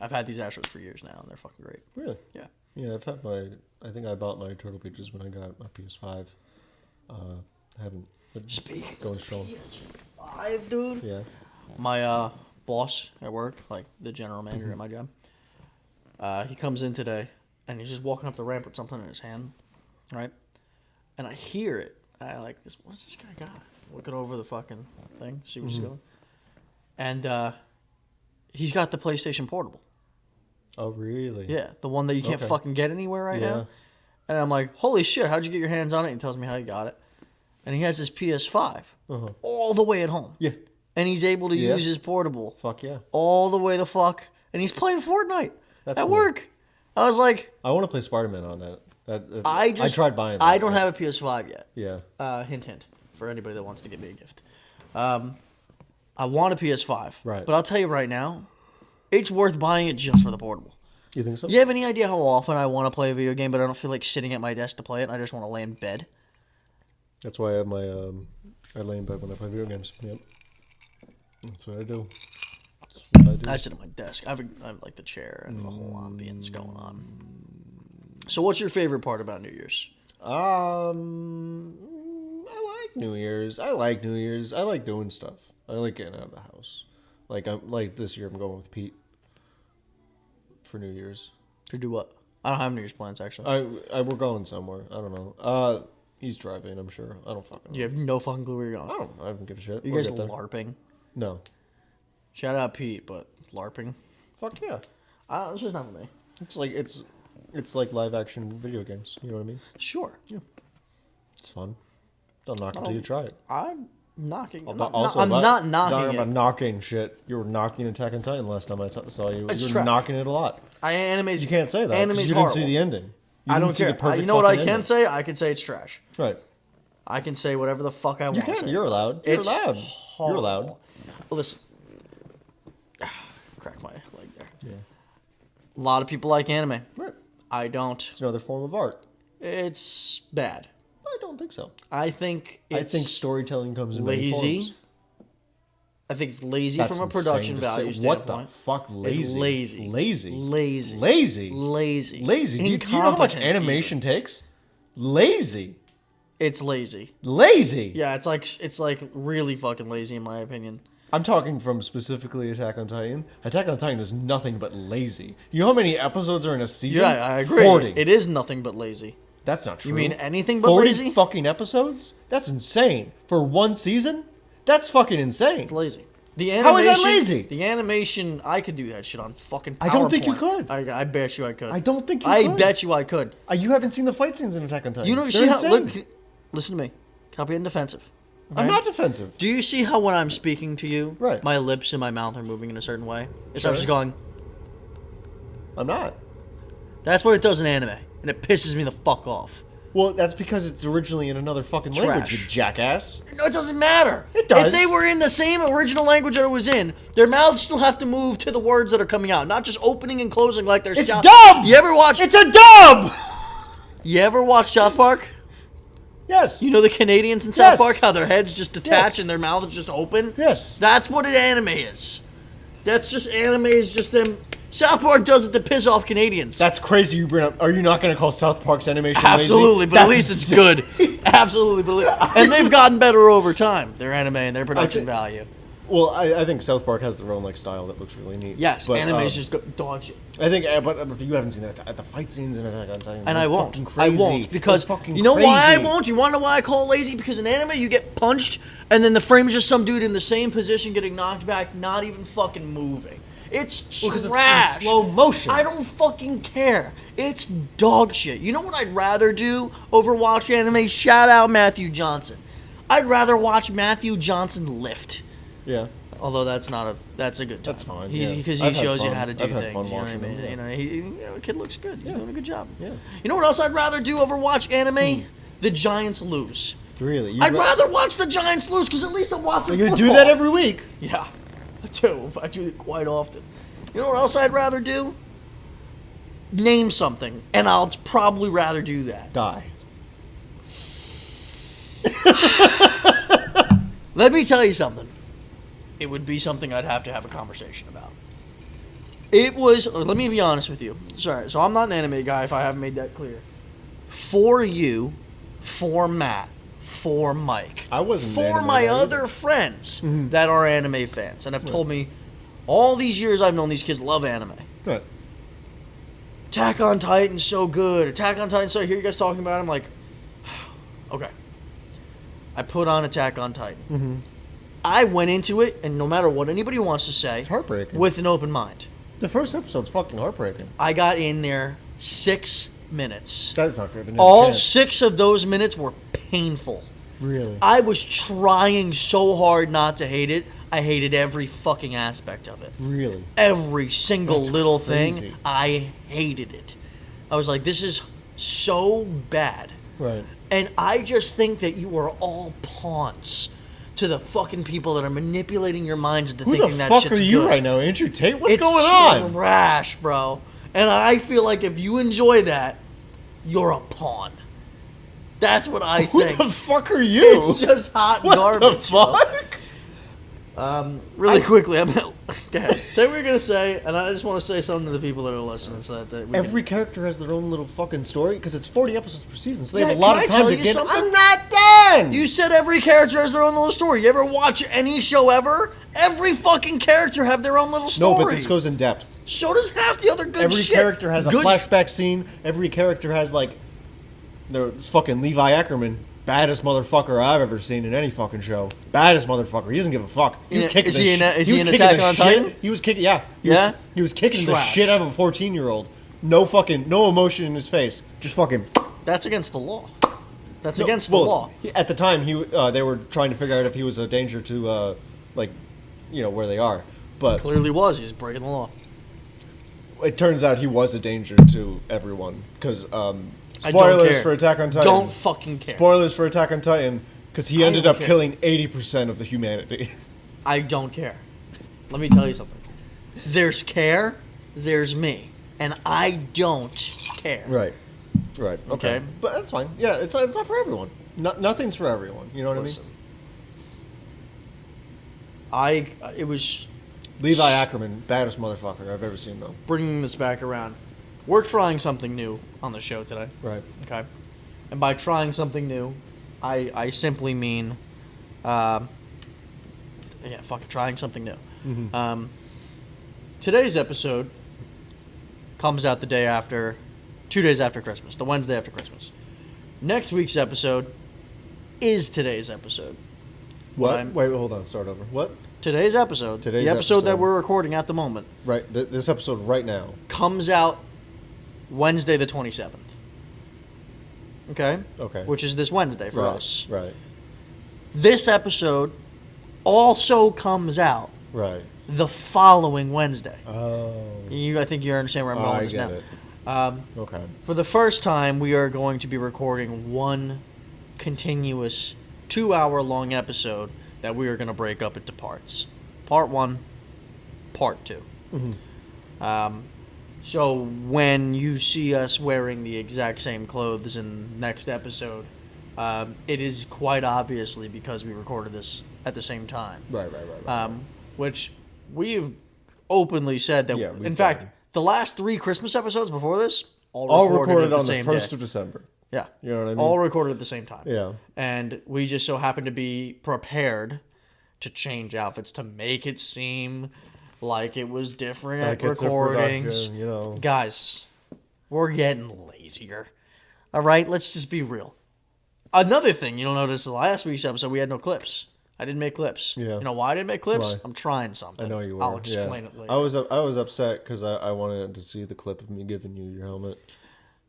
I've had these Astros for years now, and they're fucking great. Really? Yeah. Yeah, I think I bought my Turtle Beaches when I got my PS5. I haven't. Speaking Going strong. PS5, dude. Yeah. My boss at work, like the general manager at my job, he comes in today and he's just walking up the ramp with something in his hand, right? And I hear it. I like this. What's this guy got? Looking over the fucking thing, see where he's going. And he's got the PlayStation Portable. Oh, really? Yeah, the one that you can't Okay. fucking get anywhere right Yeah. now. And I'm like, holy shit, how'd you get your hands on it? And he tells me how he got it. And he has his PS5 all the way at home. Yeah. And he's able to Yeah. use his portable Fuck yeah. all the way the fuck. And he's playing Fortnite That's at cool. work. I was like, I want to play Spider-Man on that. I tried buying that. I don't have a PS5 yet. Yeah. Hint, hint, for anybody that wants to give me a gift. I want a PS5. Right. But I'll tell you right now, it's worth buying it just for the portable. You think so? You have any idea how often I want to play a video game, but I don't feel like sitting at my desk to play it, and I just want to lay in bed? That's why I have my I lay in bed when I play video games. Yep. That's what I do. That's what I do. I sit at my desk. I have like the chair and the whole ambience going on. So what's your favorite part about New Year's? I like New Year's. I like New Year's. I like doing stuff. I like getting out of the house. Like this year I'm going with Pete for New Year's. To do what? I don't have New Year's plans, actually. We're going somewhere. I don't know. He's driving, I'm sure. I don't fucking know. You have no fucking clue where you're going. I don't give a shit. You We'll guys get there. LARPing? No. Shout out Pete, but LARPing? Fuck yeah. It's just not for me. It's like live action video games. You know what I mean? Sure. It's fun. Don't knock it till you try it. I Knocking. I'm Also, not talking knocking about it. knocking shit. You were knocking Attack on Titan last time I saw you. It's You were trash. knocking it a lot. Anime's. You can't say that. 'Cause Anime's you didn't horrible. see the ending. You I didn't don't see care. the perfect You know what I fucking can ending. say? I can say it's trash. Right. I can say whatever the fuck I want. You to can. say. You're allowed. You're It's allowed. horrible. You're allowed. Listen. Crack my leg there. Yeah. A lot of people like anime. Right. I don't. It's another form of art. It's bad. I don't think so. I think it's I think storytelling comes in many lazy. forms. I think it's lazy That's from a insane production to say. value What standpoint. the fuck? Lazy. It's lazy. Lazy. Lazy. Lazy. Lazy. Lazy. Do you know how much Incompetent animation takes? Lazy. even. It's lazy. Lazy. Yeah, it's like really fucking lazy in my opinion. I'm talking from specifically Attack on Titan. Attack on Titan is nothing but lazy. You know how many episodes are in a season? Yeah, I agree. 40. It is nothing but lazy. That's not true. You mean anything but 40 lazy? fucking episodes? That's insane. For one season? That's fucking insane. It's lazy. The How is animation, that lazy? The animation, I could do that shit on fucking PowerPoint. I don't think you could. I bet you I could. I don't think you I could. bet you I could. You haven't seen the fight scenes in Attack on Titan. You know, They're see how? insane. Look, listen to me. Stop being defensive. I'm okay? not defensive. Do you see how when I'm speaking to you, Right. my lips and my mouth are moving in a certain way? It's Sure. not just going. I'm not. That's what it does in anime, and it pisses me the fuck off. Well, that's because it's originally in another fucking language, you Trash. jackass. No, it doesn't matter. It does. If they were in the same original language that it was in, their mouths still have to move to the words that are coming out, not just opening and closing like they're. It's dubbed! You ever watch? It's a dub! You ever watch South Park? Yes. You know the Canadians in South Yes. Park, how their heads just detach Yes. and their mouths just open? Yes. That's what an anime is. That's just anime is just them. South Park does it to piss off Canadians. That's crazy you bring up. Are you not going to call South Park's animation Absolutely, lazy? but at least it's good. Absolutely, but and they've gotten better over time. Their anime and their production value. Well, I think South Park has their own like style that looks really neat. Yes, but, anime is just dog shit. I think, but you haven't seen that. The fight scenes in Attack on Titan. And they're I won't. fucking I crazy. won't because They're fucking you know why I crazy. won't. You want to know why I call it lazy? Because in anime you get punched and then the frame is just some dude in the same position getting knocked back, not even fucking moving. It's Well, 'cause it's in trash. slow motion. I don't fucking care. It's dog shit. You know what I'd rather do over watch anime? Shout out Matthew Johnson. I'd rather watch Matthew Johnson lift. Yeah. Although that's a good time. That's fine, He's, yeah. Because he I've had shows you fun. how to do I've had things. fun You know what I watching mean? him, yeah. You know, the kid looks good. He's doing a good job. Yeah. You know what else I'd rather do over watch anime? The Giants lose. Really? I'd rather watch the Giants lose because at least I'm watching You football. do that every week. Yeah, I do. I do it quite often. You know what else I'd rather do? Name something, and I'll probably rather do that. Die. Let me tell you something. It would be something I'd have to have a conversation about. It was, let me be honest with you. Sorry, so I'm not an anime guy if I haven't made that clear. For you, for Matt, for Mike. I wasn't an For anime my guy either. other friends that are anime fans and have told me all these years I've known these kids love anime. Right. Attack on Titan's so good. Attack on Titan, so I hear you guys talking about it. I'm like, okay. I put on Attack on Titan. Mm-hmm. I went into it, and no matter what anybody wants to say, It's heartbreaking. with an open mind. The first episode's fucking heartbreaking. I got in there 6 minutes. That's not good. All 6 of those minutes were painful. Really? I was trying so hard not to hate it. I hated every fucking aspect of it. Really? Every single That's little crazy. thing, I hated it. I was like, this is so bad. Right. And I just think that you are all pawns to the fucking people that are manipulating your minds into Who thinking the that fuck shit's are you good. right now, Andrew Tate? What's It's going on? trash, bro. And I feel like if you enjoy that, you're a pawn. That's what I Who think. the fuck are you? It's just hot what garbage. the bro. fuck? Really quickly, I'm gonna go ahead. Say what you're gonna say, and I just want to say something to the people that are listening, so that we Every character has their own little fucking story because it's 40 episodes per season, so they Yeah, have a lot can of I time tell to you get. something? I'm not done. You said every character has their own little story. You ever watch any show ever? Every fucking character have their own little no, story. but this goes in depth. So does half the other good Every shit. character has a Good- flashback scene. Every character has like, there's fucking Levi Ackerman, baddest motherfucker I've ever seen in any fucking show. Baddest motherfucker. He doesn't give a fuck. He was Yeah, kicking is the he in shit. a- is he was in kicking Attack the on shit- Titan? He was kicking. Yeah. Yeah? He was kicking Trash. the shit out of a 14-year-old. No emotion in his face. Just fucking. That's against the law. That's No, against well, the law. At the time, they were trying to figure out if he was a danger to, like, where they are. But Clearly was. He's breaking the law. it turns out he was a danger to everyone. Because, I don't spoilers care. for Attack on Titan. Don't fucking care. Spoilers for Attack on Titan, because he ended don't up care. killing 80% of the humanity. I don't care. Let me tell you something. There's care, there's me, and I don't care. Right. Okay. Okay. But that's fine. Yeah, it's not for everyone. Nothing's for everyone. You know what Listen, it was I mean? Levi Ackerman, baddest motherfucker I've ever seen, though. bringing this back around. We're trying something new on the show today. Right. Okay. And by trying something new, I simply mean, trying something new. Mm-hmm. Today's episode comes out the day after, 2 days after Christmas, the Wednesday after Christmas. Next week's episode is today's episode. What? Wait, hold on. Start over. What? Today's episode, the episode that we're recording at the moment, Right. This episode right now. comes out Wednesday the 27th. Okay? Okay. Which is this Wednesday for Right. us. Right. This episode also comes out Right. the following Wednesday. Oh. I think you understand where I'm going I with this get now. it. Okay. For the first time, we are going to be recording one continuous 2-hour-long episode that we are going to break up into parts. Part 1, Part 2. Mm-hmm. So when you see us wearing the exact same clothes in next episode, it is quite obviously because we recorded this at the same time. Right. Which we've openly said that. Yeah, we've in fact, done. the last 3 Christmas episodes before this All recorded at on the same 1st day. of December. Yeah, You know what I mean? all recorded at the same time. Yeah. And we just so happened to be prepared to change outfits to make it seem like it was different Like at it's a recordings. production, Guys, we're getting lazier. All right, let's just be real. Another thing you'll notice in last week's episode, we had no clips. I didn't make clips. Yeah. You know why I didn't make clips? Why? I'm trying something. I know you were. I'll explain yeah. it later. I was upset because I wanted to see the clip of me giving you your helmet.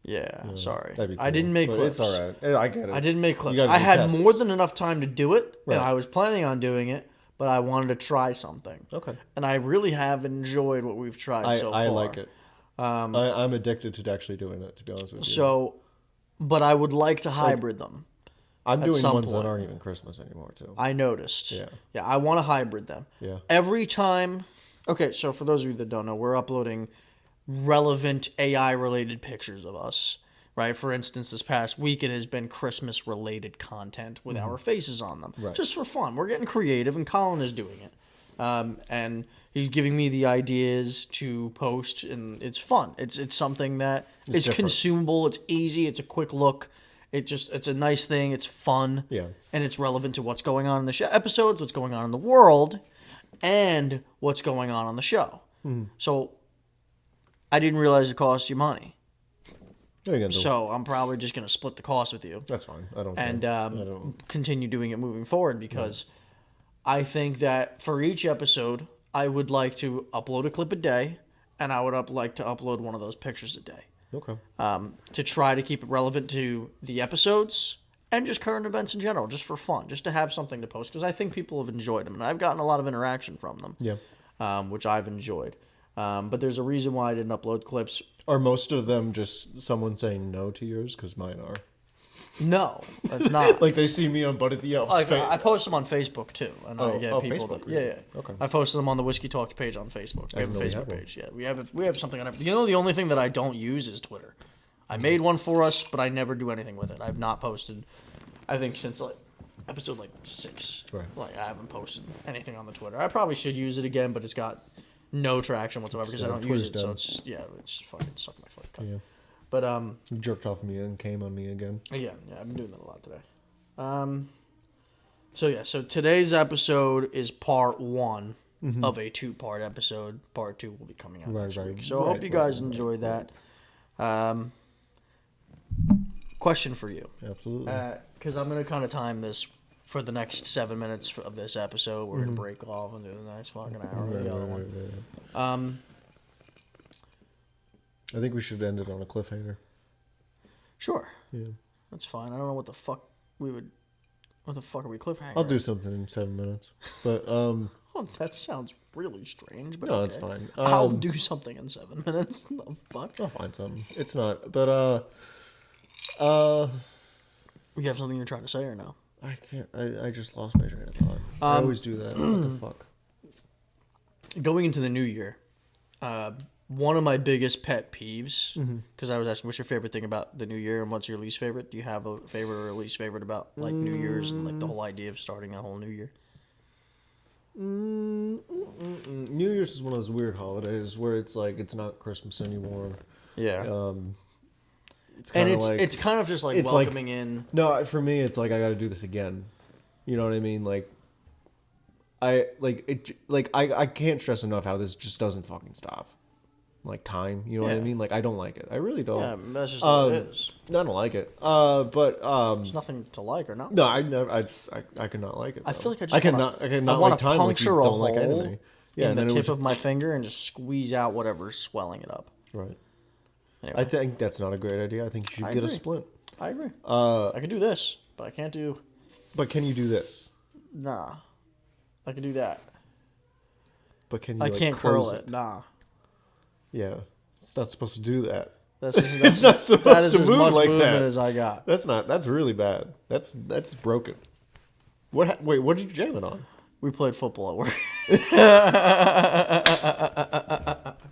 Yeah, sorry. That'd be cool. I didn't make But clips. It's all right. I get it. I didn't make clips. gotta I do had tests. more than enough time to do it, Right. and I was planning on doing it, but I wanted to try something. Okay. And I really have enjoyed what we've tried so far. I like it. I'm addicted to actually doing it, to be honest with you. So, but I would like to hybrid them. I'm doing some ones point. that aren't even Christmas anymore, too. I noticed. Yeah. Yeah, I want to hybrid them. Yeah. Every time. Okay, so for those of you that don't know, we're uploading relevant AI-related pictures of us. Right. For instance, this past week it has been Christmas-related content with our faces on them, Right. just for fun. We're getting creative, and Colin is doing it, and he's giving me the ideas to post, and it's fun. It's something that it's different. consumable. It's easy. It's a quick look. It's a nice thing. It's fun. Yeah. And it's relevant to what's going on in the episodes, what's going on in the world, and what's going on the show. So I didn't realize it costs you money. So I'm probably just going to split the cost with you That's fine. I don't and care. I don't. continue doing it moving forward because I think that for each episode, I would like to upload a clip a day, and I would like to upload one of those pictures a day Okay. to try to keep it relevant to the episodes and just current events in general, just for fun, just to have something to post because I think people have enjoyed them, and I've gotten a lot of interaction from them, which I've enjoyed. But there's a reason why I didn't upload clips. Are most of them just someone saying no to yours? Because mine are. No, that's not. Like they see me on Buddy the Elf's Like, face. I post them on Facebook too, and I get people. Facebook, That, yeah, really? yeah. Okay. I posted them on the Whiskey Talks page on Facebook. We have a didn't know we Facebook had one. page. Yeah, we have something on it. You know, the only thing that I don't use is Twitter. I made one for us, but I never do anything with it. I've not posted. I think since like episode 6. Right. Like I haven't posted anything on the Twitter. I probably should use it again, but it's got no traction whatsoever because I don't use Twitter's it. So dead. it's just, it's fucking suck my foot. Yeah. But You jerked off me and came on me again. yeah, I've been doing that a lot today. So today's episode is part 1 of a 2-part episode. Part 2 will be coming out next week. So I hope you guys enjoyed that. Question for you. Absolutely. Because I'm going to kind of time this for the next 7 minutes of this episode. We're going to break off and do the next fucking hour of the other one. I think we should end it on a cliffhanger. Sure. Yeah. That's fine. I don't know what the fuck we would. What the fuck are we cliffhanger? I'll do something in 7 minutes. But Oh, that sounds really strange, but no, okay. it's fine. I'll do something in 7 minutes. The fuck? I'll find something. It's not. But You have something you're trying to say or no? I can't. I just lost my train of thought. I always do that. What the fuck? Going into the new year, one of my biggest pet peeves, because I was asking, what's your favorite thing about the new year and what's your least favorite? Do you have a favorite or least favorite about like New Year's and like the whole idea of starting a whole new year? New Year's is one of those weird holidays where it's like it's not Christmas anymore. Yeah. It's And kinda it's kind of just like it's like- welcoming in. No, for me, it's like I got to do this again. You know what I mean? Like, I can't stress enough how this just doesn't fucking stop. Like time, you know what I Yeah. mean? Like I don't like it. I really don't. Yeah, that's just what it is. I don't like it. But There's nothing to like or not. no, I never. I could not like it. I though. feel like I just I cannot like wanna time like you puncture a don't like hole anything. Yeah, in and the then it tip was of my finger and just squeeze out whatever's swelling it up. right. Anyway, I think that's not a great idea. I think you should I get a agree. splint. I agree. I can do this, but I can't do. But can you do this? Nah, I can do that. But can you? I like, can't close curl it. Nah, Yeah, it's not supposed to do that. that's It's not supposed that is to as move much like movement that. as I got. That's really bad. That's broken. Wait, what did you jam it on? We played football at work.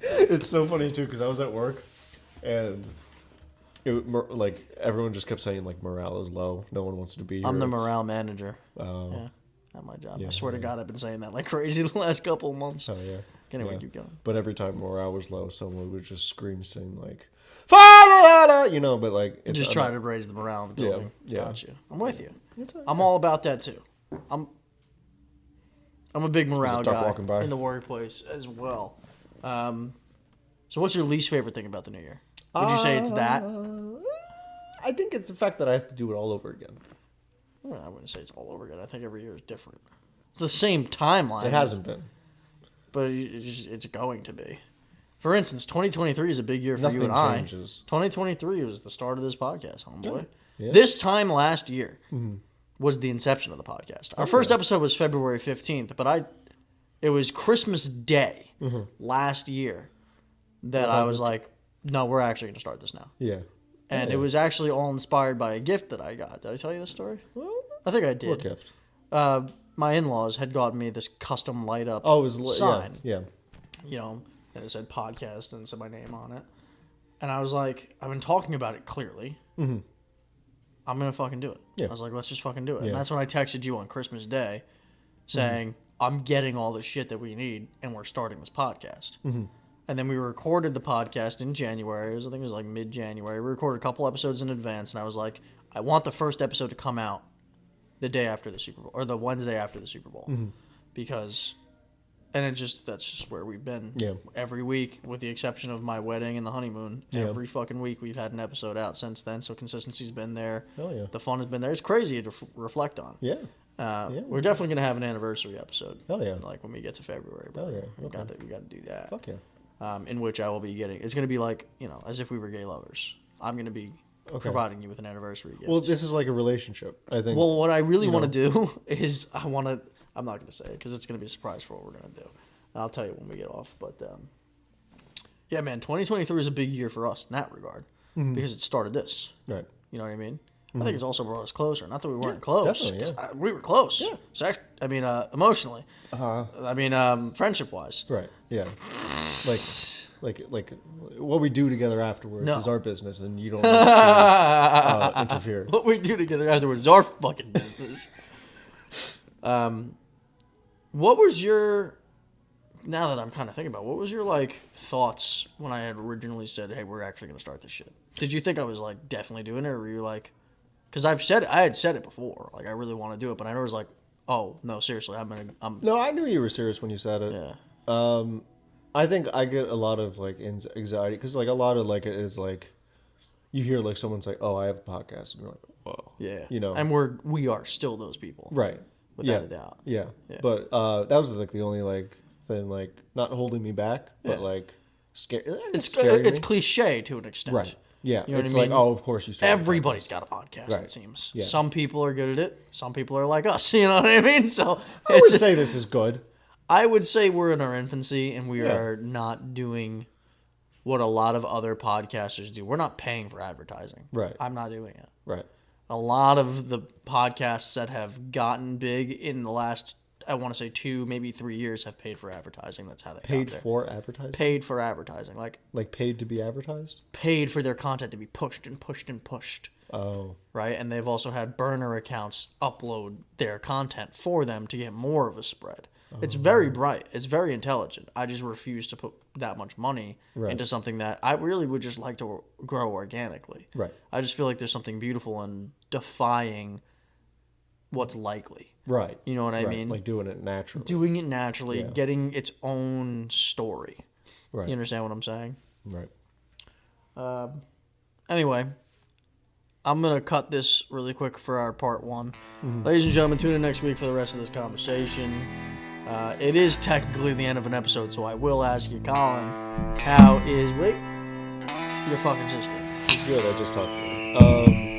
It's so funny too because I was at work, and like everyone just kept saying like morale is low. No one wants to be here. I'm the It's- morale manager. Oh, Yeah, at my job. Yeah, I swear to yeah. God, I've been saying that like crazy the last couple of months. oh yeah. Anyway, Yeah. keep going. But every time morale was low, someone would just scream, sing like, "Fa la la," you know. But like, it's Just try to raise the morale in the Yeah, building. yeah. Got you. I'm with you. It's I'm all about that too. I'm a big morale duck guy walking by? in the workplace as well. So what's your least favorite thing about the new year? Would you say it's that? I think it's the fact that I have to do it all over again. Well, I wouldn't say it's all over again. I think every year is different. It's the same timeline. It hasn't been. but it's going to be. For instance, 2023 is a big year for Nothing you and I. changes. 2023 was the start of this podcast, homeboy. Yeah. This time last year was the inception of the podcast. Our first episode was February 15th, but it was Christmas Day last year that I was like, no, we're actually going to start this now. Yeah. And it was actually all inspired by a gift that I got. Did I tell you this story? Well, I think I what did. gift? My in-laws had gotten me this custom light up Oh, it was sign. Yeah. You know, and it said podcast and it said my name on it. And I was like, I've been talking about it clearly. I'm going to fucking do it. Yeah. I was like, let's just fucking do it. Yeah. And that's when I texted you on Christmas Day saying, I'm getting all the shit that we need and we're starting this podcast. And then we recorded the podcast in January. I think it was like mid-January. We recorded a couple episodes in advance. And I was like, I want the first episode to come out the day after the Super Bowl or the Wednesday after the Super Bowl. Because... And that's just where we've been. Yeah. Every week, with the exception of my wedding and the honeymoon. Yeah. Every fucking week we've had an episode out since then. So consistency's been there. Hell yeah. The fun has been there. It's crazy to reflect on. Yeah. We're definitely gonna have an anniversary episode. Hell yeah. Like when we get to February. Hell yeah. We Okay. got to do that. Fuck yeah. In which I will be getting. It's gonna be like as if we were gay lovers. I'm gonna be providing you with an anniversary gift. Well, this is like a relationship, I think. Well, what I really want to do is I'm not going to say it because it's going to be a surprise for what we're going to do. And I'll tell you when we get off. But yeah, man, 2023 is a big year for us in that regard because it started this. Right. You know what I mean? I think it's also brought us closer. Not that we weren't close. definitely, 'cause we were close. Yeah. Emotionally. Uh-huh. Friendship-wise. Right. Yeah. Like what we do together afterwards No. is our business, and you don't need to interfere. What we do together afterwards is our fucking business. What was your... Now that I'm kind of thinking about it, what was your, thoughts when I had originally said, hey, we're actually going to start this shit? Did you think I was, definitely doing it, or were you like... Because I had said it before. I really want to do it, but I was like, oh, no, seriously, I'm... No, I knew you were serious when you said it. Yeah. I think I get a lot of anxiety because a lot of it is you hear someone's like, oh, I have a podcast, and you're like, whoa, Yeah. you know, And we are still those people. right, Without a doubt. yeah. Yeah. But that was the only thing not holding me back, but Yeah. scary. It's scary. it's cliche to an extent. Right. Yeah, You know it's what I like, mean? oh, of course you started. Everybody's got a podcast, Right. it seems. Yeah. Some people are good at it. Some people are like us. You know what I mean? So I would say this is good. I would say we're in our infancy and we Yeah. are not doing what a lot of other podcasters do. We're not paying for advertising. Right. I'm not doing it. Right. A lot of the podcasts that have gotten big in the last, I want to say 2, maybe 3 years have paid for advertising. That's how they Paid got there. for advertising? Paid for advertising. Like paid to be advertised? Paid for their content to be pushed and pushed and pushed. Oh. Right? And they've also had burner accounts upload their content for them to get more of a spread. It's very bright. It's very intelligent. I just refuse to put that much money Right. into something that I really would just like to grow organically. Right. I just feel like there's something beautiful in defying what's likely. Right. You know what I Right. mean? Like doing it naturally. Doing it naturally, Yeah. getting its own story. Right. You understand what I'm saying? Right. Anyway, I'm going to cut this really quick for our part 1. Mm-hmm. Ladies and gentlemen, tune in next week for the rest of this conversation. It is technically the end of an episode, so I will ask you, Colin, how is... Wait. Your fucking sister. It's good. I just talked to her.